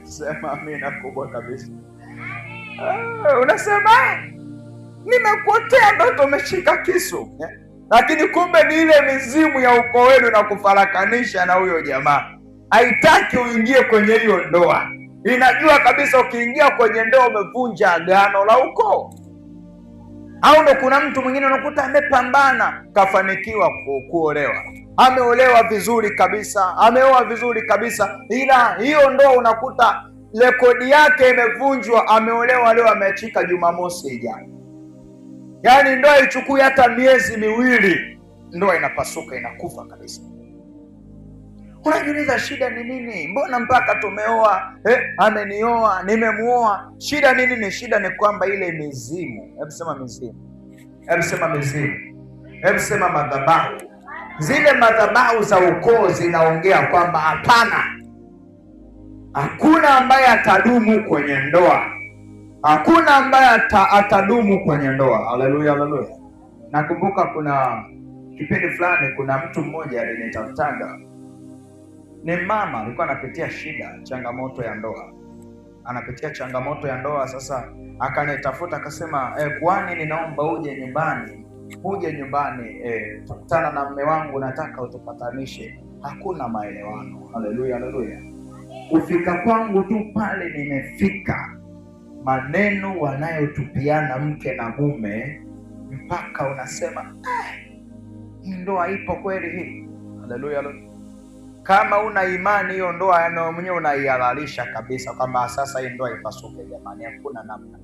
Sema amina kubwa kabisa. Unasema nimekuotea ndoto, umeshika kisu, lakini kumbe ni ile mizimu ya ukoo wenu na kufarakanisha na huyo jamaa. Haitaki uingie kwenye hiyo ndoa, inajua kabisa ukiingia kwenye ndoa umevunja agano la ukoo. Au ndo kuna mtu mwingine unakuta amepambana, kafanikiwa kuolewa, ameolewa vizuri kabisa, ameoa vizuri kabisa, ila hiyo ndoa unakuta rekodi yake imevunjwa. Ameolewa leo, ameachika Jumamosi ijayo. Yaani ndoa ichukui hata miezi miwili, ndoa inapasuka, inakufa kabisa. Unajiuliza shida ni nini? Mbona mpaka tumeoa, amenioa, nimemuoa, shida ni nini? Shida ni kwamba ile mizimu, hebu sema mizimu, hebu sema mizimu, hebu sema madhabahu. Zile madhabahu za ukoo zinaongea kwamba hapana, hakuna ambaye atadumu kwenye ndoa, hakuna ambaye atadumu kwenye ndoa. Haleluya, haleluya. Nakumbuka kuna kipindi fulani, kuna mtu mmoja alinitafutaga, ni mama alikuwa anapitia shida, changamoto ya ndoa, anapitia changamoto ya ndoa. Sasa akanitafuta akasema, kwani ninaomba uje nyumbani uje nyumbani, tukutana na mume wangu, nataka utupatanishe. Hakuna maelewano. Haleluya, haleluya. Kufika kwangu tu pale nimefika, maneno wanayotupiana mke na mume mpaka unasema hii ndoa ipo kweli hii? Haleluya, haleluya. Kama una imani hiyo ndoa yana mwenyewe unaihalalisha kabisa kwamba sasa hii ndoa ipasuke. Jamani, hakuna namna.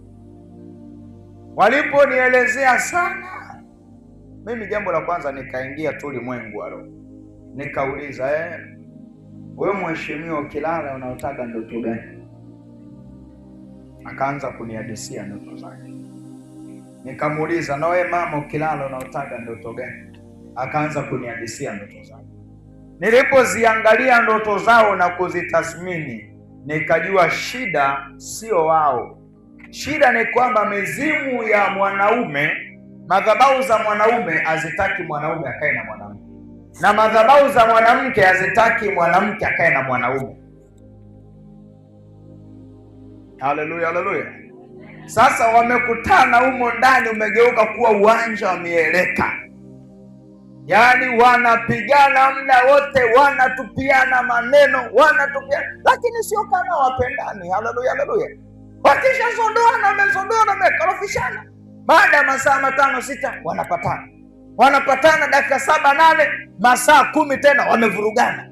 Waliponielezea sana, mimi jambo la kwanza nikaingia tu ulimwengu wa roho, nikauliza wewe mheshimiwa, ukilala unaotaga ndoto gani? Akaanza kunihadisia ndoto zake. Nikamuuliza, na wewe mama, ukilala unaotaga ndoto gani? Akaanza kunihadisia ndoto zake. Nilipoziangalia ndoto zao na kuzitathmini, nikajua shida sio wao. Shida ni kwamba mizimu ya mwanaume, madhabahu za mwanaume hazitaki mwanaume akae na mwanamke, na madhabahu za mwanamke hazitaki mwanamke akae na mwanaume. Haleluya, haleluya. Sasa wamekutana humo ndani, umegeuka kuwa uwanja wa mieleka. Yaani wanapigana muda wote, wanatupiana maneno, lakini sio kama wapendani. Haleluya, haleluya. Wakishazondoana, wamekorofishana, baada ya masaa 5 6 wanapatana dakika 7 8 masaa 10 tena wamevurugana.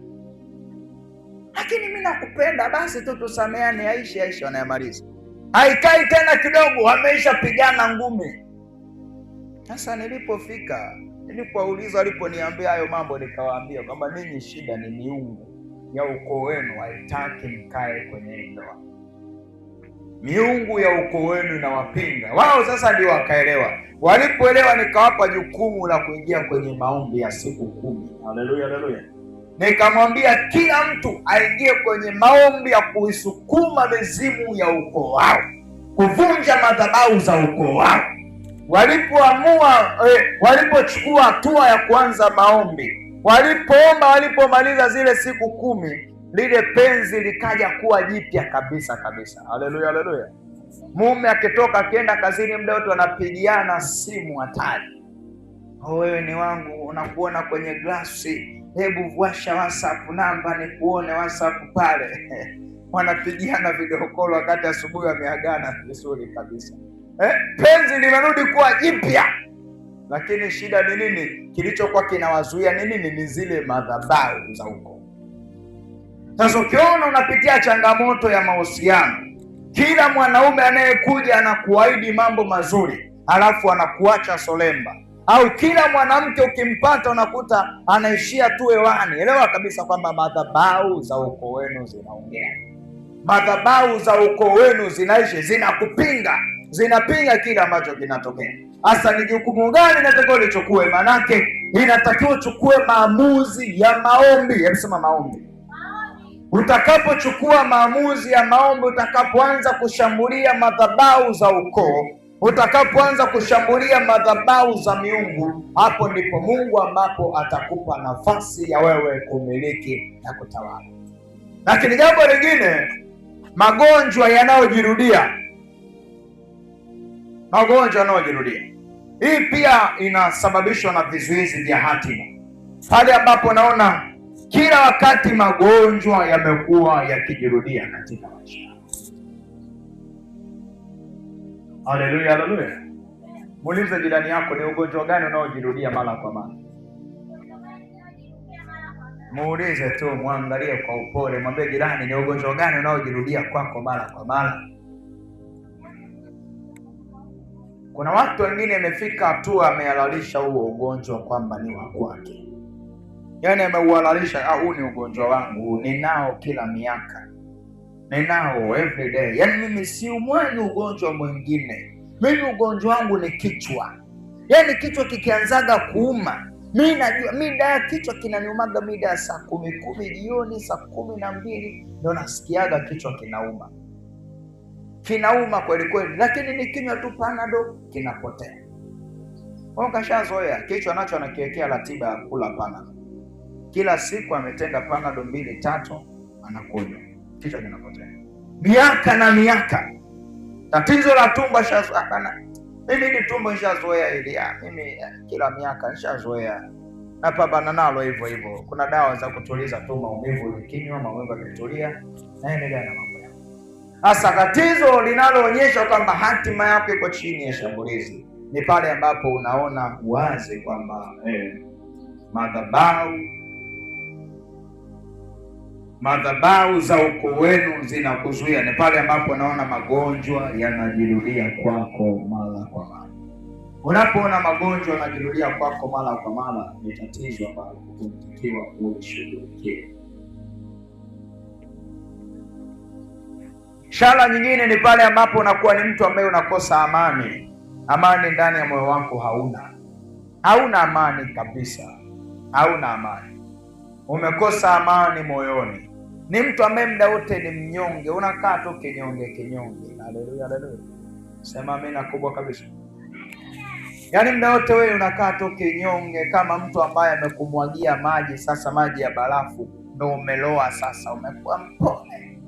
Lakini mimi nakupenda, basi tu tusameane, aishi wanayamaliza. Haikai tena kidogo, wameisha pigana ngumi. Sasa nilipouliza, waliponiambia hayo mambo, nikawaambia kwamba ninyi shida ni miungu ya ukoo wenu haitaki mkae kwenye ndoa. Miungu ya ukoo wenu inawapinga. Wao sasa ndio wakaelewa. Walipoelewa, nikawapa jukumu la kuingia kwenye maombi ya siku 10. Haleluya, haleluya. Nikamwambia kila mtu aingie kwenye maombi ya kuisukuma mizimu ya ukoo wao, kuvunja madhabahu za ukoo wao. Walipochukua hatua ya kuanza maombi, walipoomba, walipomaliza zile siku 10, lile penzi likaja kuwa jipya kabisa kabisa. Haleluya, haleluya. Mume akitoka akienda kazini, muda wote wanapigiana simu hatari. Wewe ni wangu, unakuona kwenye glasi, hebu washa WhatsApp namba nikuone WhatsApp pale. Wanapigiana video call wakati asubuhi wameagana vizuri kabisa. Penzi linarudi kuwa jipya. Lakini shida ni nini? Kilichokuwa kinawazuia ni nini? Ni zile madhabahu za ukoo. Sasa ukiona unapitia changamoto ya mahusiano, kila mwanaume anayekuja anakuahidi mambo mazuri halafu anakuacha solemba, au kila mwanamke ukimpata unakuta anaishia tu hewani, elewa kabisa kwamba madhabahu za ukoo wenu zinaongea. Madhabahu za ukoo wenu zinaishi, zinakupinga, zinapinga kile ambacho kinatokea. Hasa ni jukumu gani inatakiwa ulichukue? Manake inatakiwa uchukue maamuzi ya maombi. Hebu sema maombi. Utakapochukua maamuzi ya maombi, utakapoanza kushambulia madhabahu za ukoo, utakapoanza kushambulia madhabahu za miungu, hapo ndipo Mungu ambapo atakupa nafasi ya wewe kumiliki na kutawala. Lakini jambo lingine, magonjwa yanayojirudia. Magonjwa yanayojirudia, hii pia inasababishwa na vizuizi vya hatima. Pale ambapo naona kila wakati magonjwa yamekuwa yakijirudia katika maisha. Haleluya, haleluya. Muulize jirani yako, ni ugonjwa gani unaojirudia mara kwa mara? Muulize tu, muangalie kwa upole, mwambie jirani, ni ugonjwa gani unaojirudia kwako mara kwa mara? Kuna watu wengine imefika hatua amehalalisha huo ugonjwa kwamba ni wa kwake. Yaani ameuhalalisha, huu ni ugonjwa wangu, ninao kila miaka, ninao every day. Yaani mimi si umwani ugonjwa mwingine, mimi ugonjwa wangu ni kichwa. Yaani kichwa kikianzaga kuuma, mimi najua mida ya kichwa kinaniumaga mida ya saa 10 jioni, saa 12 ndio nasikiaga kichwa kinauma. Kinauma kweli kweli, lakini nikinywa tu Panadol kinapotea. Wao kashazoea, kichwa nacho anakiwekea ratiba ya kula Panadol. Kila siku ametenga Panadol 2 3 anakunywa, kichwa kinapotea. Miaka na miaka. Tatizo la tumbo shazakana. Mimi ni tumbo nishazoea ili mimi kila miaka nishazoea. Napambana nalo hivyo hivyo. Kuna dawa za kutuliza tu maumivu ukinywa, maumivu yakitulia, naendelea na mambo yangu. Sasa tatizo linaloonyesha kwamba hatima yako iko chini ya shambulizi ni pale ambapo unaona wazi kwamba madhabahu za ukoo wenu zinakuzuia. Ni pale ambapo unaona magonjwa yanajirudia kwako mara kwa mara. Unapoona magonjwa yanajirudia kwako mara kwa mara, ni tatizo ambalo unatakiwa ulishughulikie. Ishara nyingine ni pale ambapo unakuwa ni mtu ambaye unakosa amani. Amani ndani ya moyo wako hauna amani kabisa, hauna amani, umekosa amani moyoni. Ni mtu ambaye muda wote ni mnyonge, unakaa tu kinyonge. Haleluya, haleluya, sema amina kubwa kabisa. Yaani muda wote wewe unakaa tu kinyonge, kama mtu ambaye amekumwagia maji, sasa maji ya barafu ndio umeloa, sasa umekuwa mpole.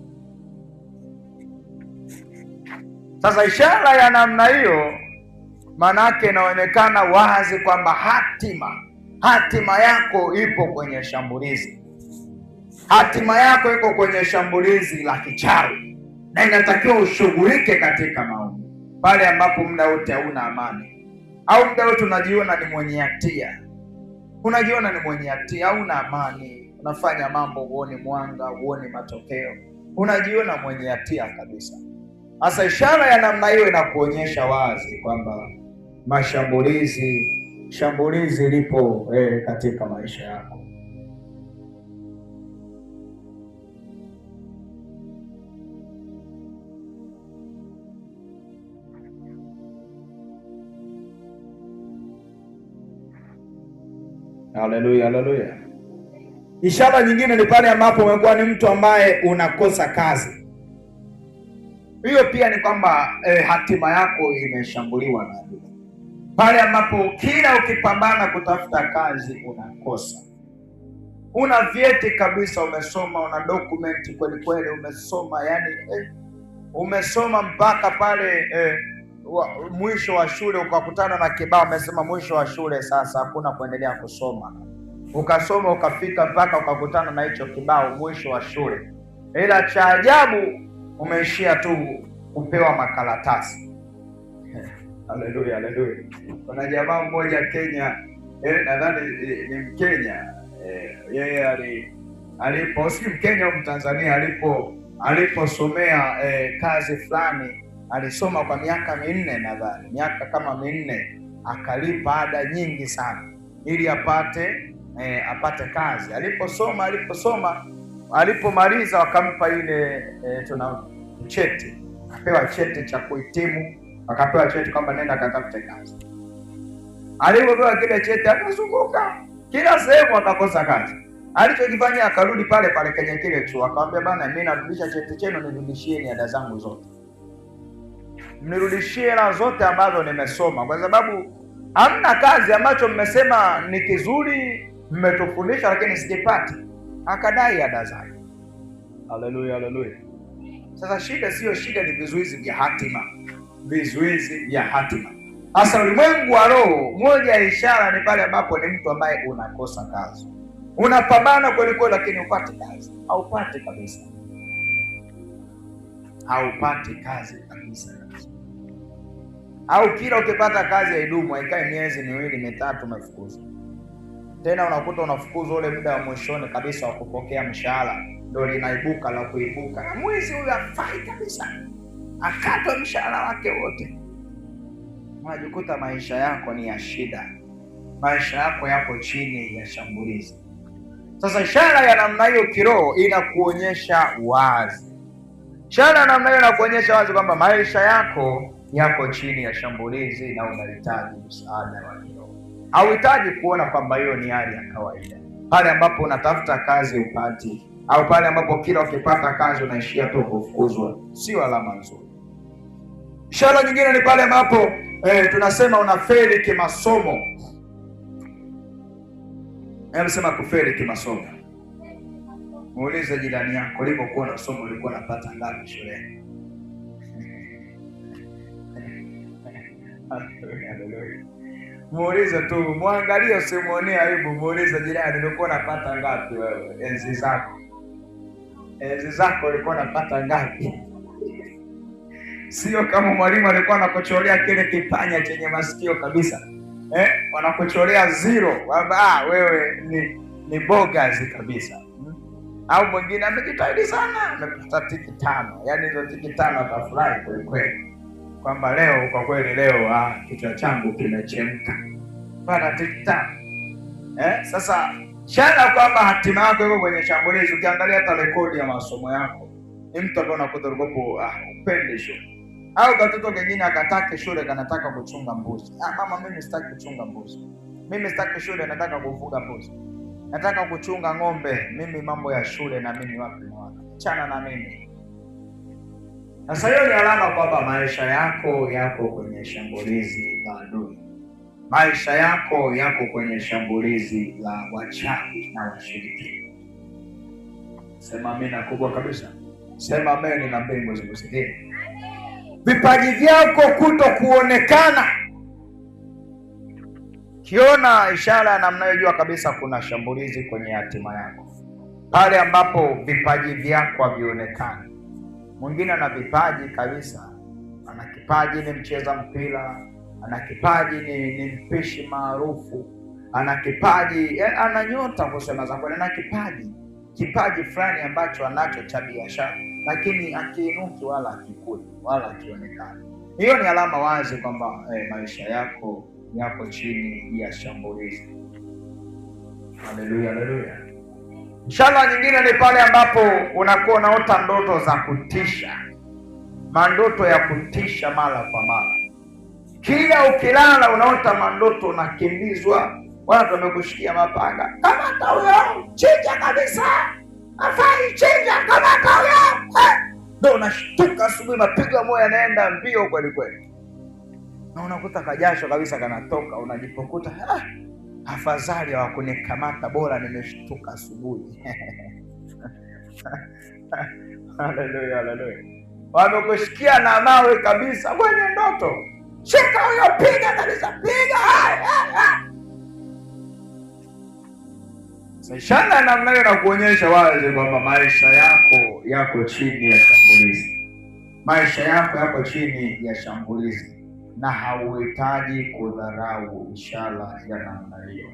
Sasa ishara ya namna hiyo manake inaonekana wazi kwamba hatima yako ipo kwenye shambulizi. Hatima yako iko kwenye shambulizi la kichawi, na inatakiwa ushughulike katika maombi. Pale ambapo muda wote hauna amani, au muda wote unajiona ni mwenye hatia, hauna amani, unafanya mambo huoni mwanga, huoni matokeo, unajiona mwenye hatia kabisa. Sasa ishara ya namna hiyo inakuonyesha wazi kwamba shambulizi lipo katika maisha yako. Haleluya, haleluya. Ishara nyingine ni pale ambapo umekuwa ni mtu ambaye unakosa kazi. Hiyo pia ni kwamba hatima yako imeshambuliwa na adui. Pale ambapo kila ukipambana kutafuta kazi unakosa. Una vyeti kabisa, umesoma, una document kweli kweli, umesoma umesoma mpaka pale mwisho wa shule ukakutana na kibao umesema mwisho wa shule sasa hakuna kuendelea kusoma. Ukasoma ukafika mpaka ukakutana na hicho kibao mwisho wa shule. Ila cha ajabu umeishia tu kupewa makaratasi. Haleluya, haleluya. Kuna jamaa mmoja Kenya, nadhani ni Mkenya, yeye si Mkenya au Mtanzania, aliposomea kazi fulani, alisoma kwa miaka minne, nadhani miaka kama minne, akalipa ada nyingi sana ili apate kazi. Aliposoma alipomaliza wakampa ile cheti, akapewa cheti cha kuhitimu, akapewa cheti kwamba nenda akatafute kazi. Alipopewa kile cheti akazunguka kila sehemu akakosa kazi. Alichokifanya akarudi pale pale kwenye kile chuo, akamwambia bana, mimi narudisha cheti chenu, nirudishieni ada zangu zote, mnirudishie hela zote ambazo nimesoma, kwa sababu hamna kazi ambacho mmesema ni kizuri, mmetufundisha lakini sijapati. Akadai ada zake. Haleluya, haleluya. Sasa shida ni vizuizi vya hatima. Hasa ulimwengu wa roho, moja ya ishara ni pale ambapo ni mtu ambaye unakosa kazi. Unapambana kweli kweli lakini upate kazi. Haupati kabisa. Au kila ukipata kazi haidumu, haikai miezi miwili mitatu umefukuzwa. Tena unakuta unafukuzwa ule muda wa mwishoni kabisa wa kupokea mshahara, ndio linaibuka la kuibuka. Mwezi huyu hafai kabisa, akatwe mshahara wake wote. Unajikuta maisha yako ni ya shida, maisha yako yako chini ya shambulizi. Sasa ishara ya namna hiyo kiroho inakuonyesha wazi, kwamba maisha yako yako chini ya shambulizi na unahitaji msaada wa kiroho. Hauhitaji kuona kwamba hiyo ni hali ya kawaida. Pale ambapo unatafuta kazi upati, au pale ambapo kila ukipata kazi unaishia tu kufukuzwa, sio alama nzuri. Ishara nyingine ni pale ambapo tunasema unafeli kimasomo. Sema kufeli kimasomo. Muulize jirani yako, ulipokuwa unasoma ulikuwa unapata ngapi shuleni? Muulize tu, muangalie, usimuonee aibu. Muulize jirani, ulikuwa unapata ngapi wewe enzi zako? Enzi zako ulikuwa unapata ngapi? Sio kama mwalimu alikuwa anakucholea kile kipanya chenye masikio kabisa, wanakucholea zero, wewe ni bogazi kabisa. Au mwingine amejitahidi sana, amepata tiki 5. Yaani hizo tiki 5 atafurahi kweli kweli, kwamba leo kwa kweli leo kichwa changu kimechemka, pata tiki 5. Sasa shana kwamba hatima yako iko kwenye shambulizi. Ukiangalia hata rekodi ya masomo yako, ni mtu ambaye unakuta ulipopo upende shule, au katoto kengine akatake shule kanataka kuchunga mbuzi. Mama, mimi sitaki kuchunga mbuzi, mimi sitaki shule, nataka kufuga mbuzi, nataka kuchunga ng'ombe. Mimi mambo ya shule na mimi wapi na wapi, chana na mimi. Sasa hiyo ni alama kwamba maisha yako yako kwenye shambulizi la adui. Maisha yako yako kwenye shambulizi la wachawi na washirikina. Sema amina kubwa kabisa. Sema amen na mbingu zikusikie. Vipaji vyako kuto kuonekana. Kiona ishara ya namna hiyo, jua kabisa kuna shambulizi kwenye hatima yako. Pale ambapo vipaji vyako havionekani. Mwingine ana vipaji kabisa, ana kipaji ni mcheza mpira, ana kipaji ni mpishi maarufu, ana kipaji ana nyota kusema za kweli, ana kipaji fulani ambacho anacho cha biashara, lakini akiinuki wala akikuli wala akionekana. Hiyo ni alama wazi kwamba maisha yako yako chini ya shambulizi. Haleluya, haleluya. Ishara nyingine ni pale ambapo unakuwa unaota ndoto za kutisha, mandoto ya kutisha mara kwa mara. Kila ukilala unaota mandoto, unakimbizwa, watu wamekushikia mapanga, kamata huyo, chinja kabisa, afai chinja, kamata huyo. Ndio unashtuka asubuhi, mapigo ya moyo yanaenda mbio kweli kweli, na unakuta kajasho kabisa kanatoka, unajipokuta afadhali hawakunikamata, bora nimeshtuka asubuhi. Haleluya, haleluya. Wamekushikia na mawe kabisa kwenye ndoto, shika huyo, piga kabisa, piga. Ishara namna hiyo na kuonyesha wazi kwamba maisha yako yako chini ya shambulizi. Maisha yako yako chini ya shambulizi, na hauhitaji kudharau ishara ya namna hiyo.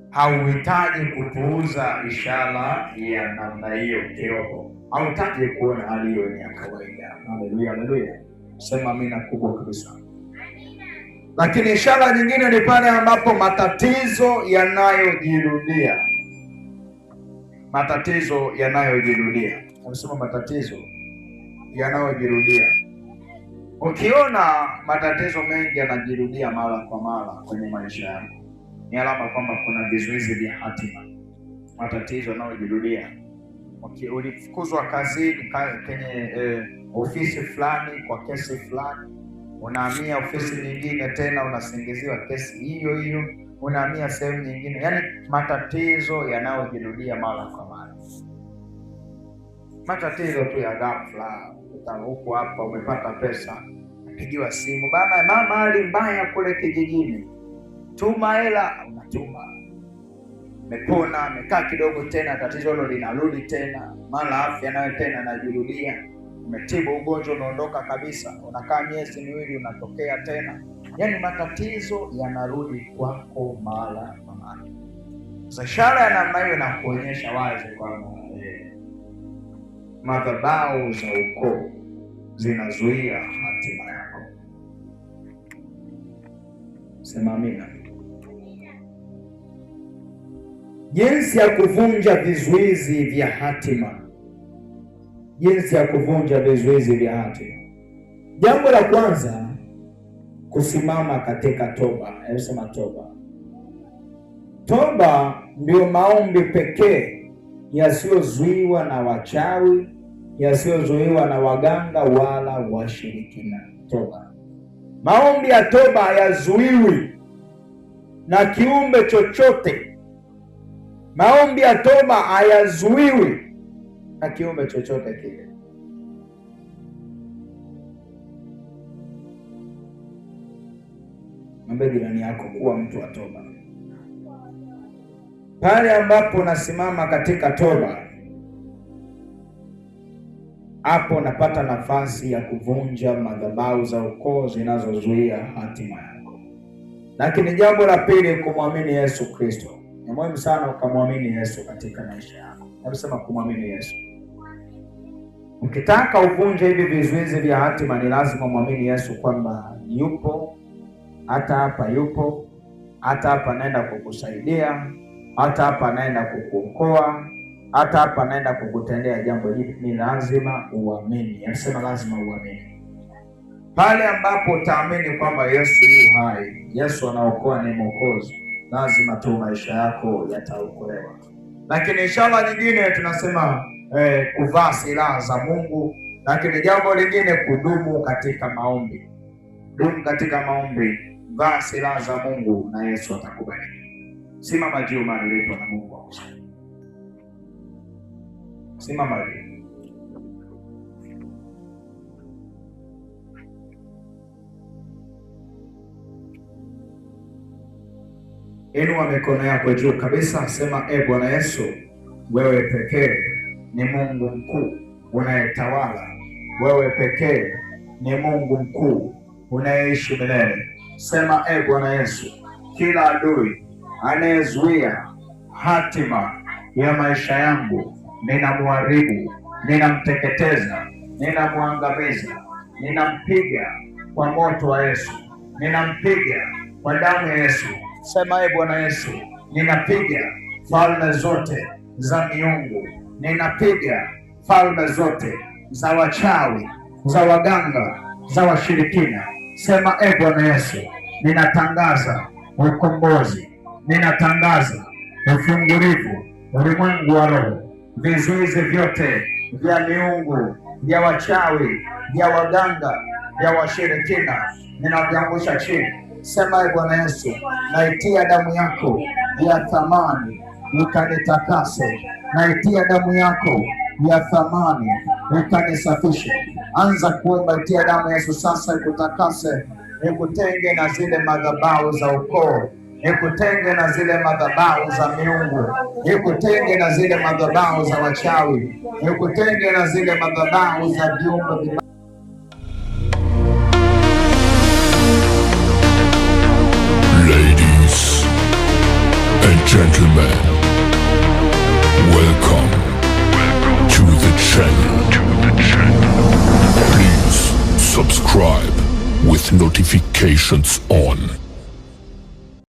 Hauhitaji kupuuza ishara ya namna hiyo kiroho. Hautaki kuona hali hiyo ni ya kawaida. Haleluya, haleluya. Sema amina kubwa kabisa. Lakini ishara nyingine ni pale ambapo matatizo yanayojirudia. Matatizo yanayojirudia. Nasema matatizo yanayojirudia. Ukiona matatizo mengi yanajirudia mara kwa mara kwenye maisha yako, ni alama kwamba kuna vizuizi vya hatima. Matatizo yanayojirudia. Ulifukuzwa kazini kwenye ofisi fulani kwa kesi fulani, unahamia ofisi nyingine tena unasingiziwa kesi hiyo hiyo, unahamia sehemu nyingine. Yaani matatizo yanayojirudia mara kwa mara. Matatizo tu ya ghafla, huko hapa umepata pesa, pigiwa simu, bana mama hali mbaya kule kijijini, tuma hela, unatuma. Umepona, umekaa kidogo tena tatizo hilo linarudi tena, mara afya nayo tena inajirudia. Umetibu ugonjwa unaondoka kabisa, unakaa miezi miwili unatokea tena. Yaani matatizo yanarudi kwako mara kwa mara. Sasa ishara ya namna hiyo na kuonyesha wazi kwamba madhabahu za ukoo zinazuia hatima yako. Sema amina. Jinsi ya kuvunja vizuizi vya hatima. Jinsi ya kuvunja vizuizi vya hatima. Jambo la kwanza, kusimama katika toba. Sema toba. Toba ndio maombi pekee yasiyozuiwa na wachawi, yasiyozuiwa na waganga wala washirikina. Toba. Maombi ya toba hayazuiwi na kiumbe chochote. Maombi ya toba hayazuiwi na kiumbe chochote kile. Mwambie jirani yako kuwa mtu wa toba. Pale ambapo unasimama katika toba, hapo unapata nafasi ya kuvunja madhabahu za ukoo zinazozuia hatima yako. Lakini jambo la pili, kumwamini Yesu Kristo. Ni muhimu sana ukamwamini Yesu katika maisha yako. Nasema kumwamini Yesu. Ukitaka uvunje hivi vizuizi vya hatima, ni lazima muamini Yesu kwamba yupo, hata hapa yupo, hata hapa anaenda kukusaidia, hata hapa anaenda kukuokoa, hata hapa anaenda kukutendea jambo hili. Ni lazima uamini. Nasema lazima uamini. Pale ambapo utaamini kwamba Yesu yu hai, Yesu anaokoa, ni Mwokozi, lazima tu maisha yako yataokolewa. Lakini inshallah nyingine tunasema kuvaa silaha za Mungu. Lakini jambo lingine, kudumu katika maombi. Dumu katika maombi, vaa silaha za Mungu na Yesu atakubariki. Simama juu mahali ulipo na Mungu akusaidie. Simama juu. Inua mikono yako juu kabisa, sema Bwana Yesu, wewe pekee ni Mungu mkuu unayetawala. Wewe pekee ni Mungu mkuu unayeishi milele. Sema Bwana Yesu, kila adui anayezuia hatima ya maisha yangu, ninamharibu, ninamteketeza, ninamwangamiza, ninampiga kwa moto wa Yesu, ninampiga kwa damu ya Yesu. Sema Bwana Yesu, ninapiga falme zote za miungu, ninapiga falme zote za wachawi, za waganga, za washirikina. Sema Bwana Yesu, ninatangaza ukombozi, ninatangaza ufungulivu ulimwengu wa roho. Vizuizi vyote vya miungu, vya wachawi, vya waganga, vya washirikina, ninaviangusha chini. Sema Bwana Yesu, naitia damu yako ya thamani ikanitakase, naitia damu yako ya thamani ikanisafishe. Anza kuomba, itia damu ya Yesu sasa ikutakase, ikutenge na zile madhabahu za ukoo, ikutenge na zile madhabahu za miungu, ikutenge na zile madhabahu za wachawi, ikutenge na zile madhabahu za viumbe. Ladies and gentlemen, welcome to the channel. Please subscribe with notifications on.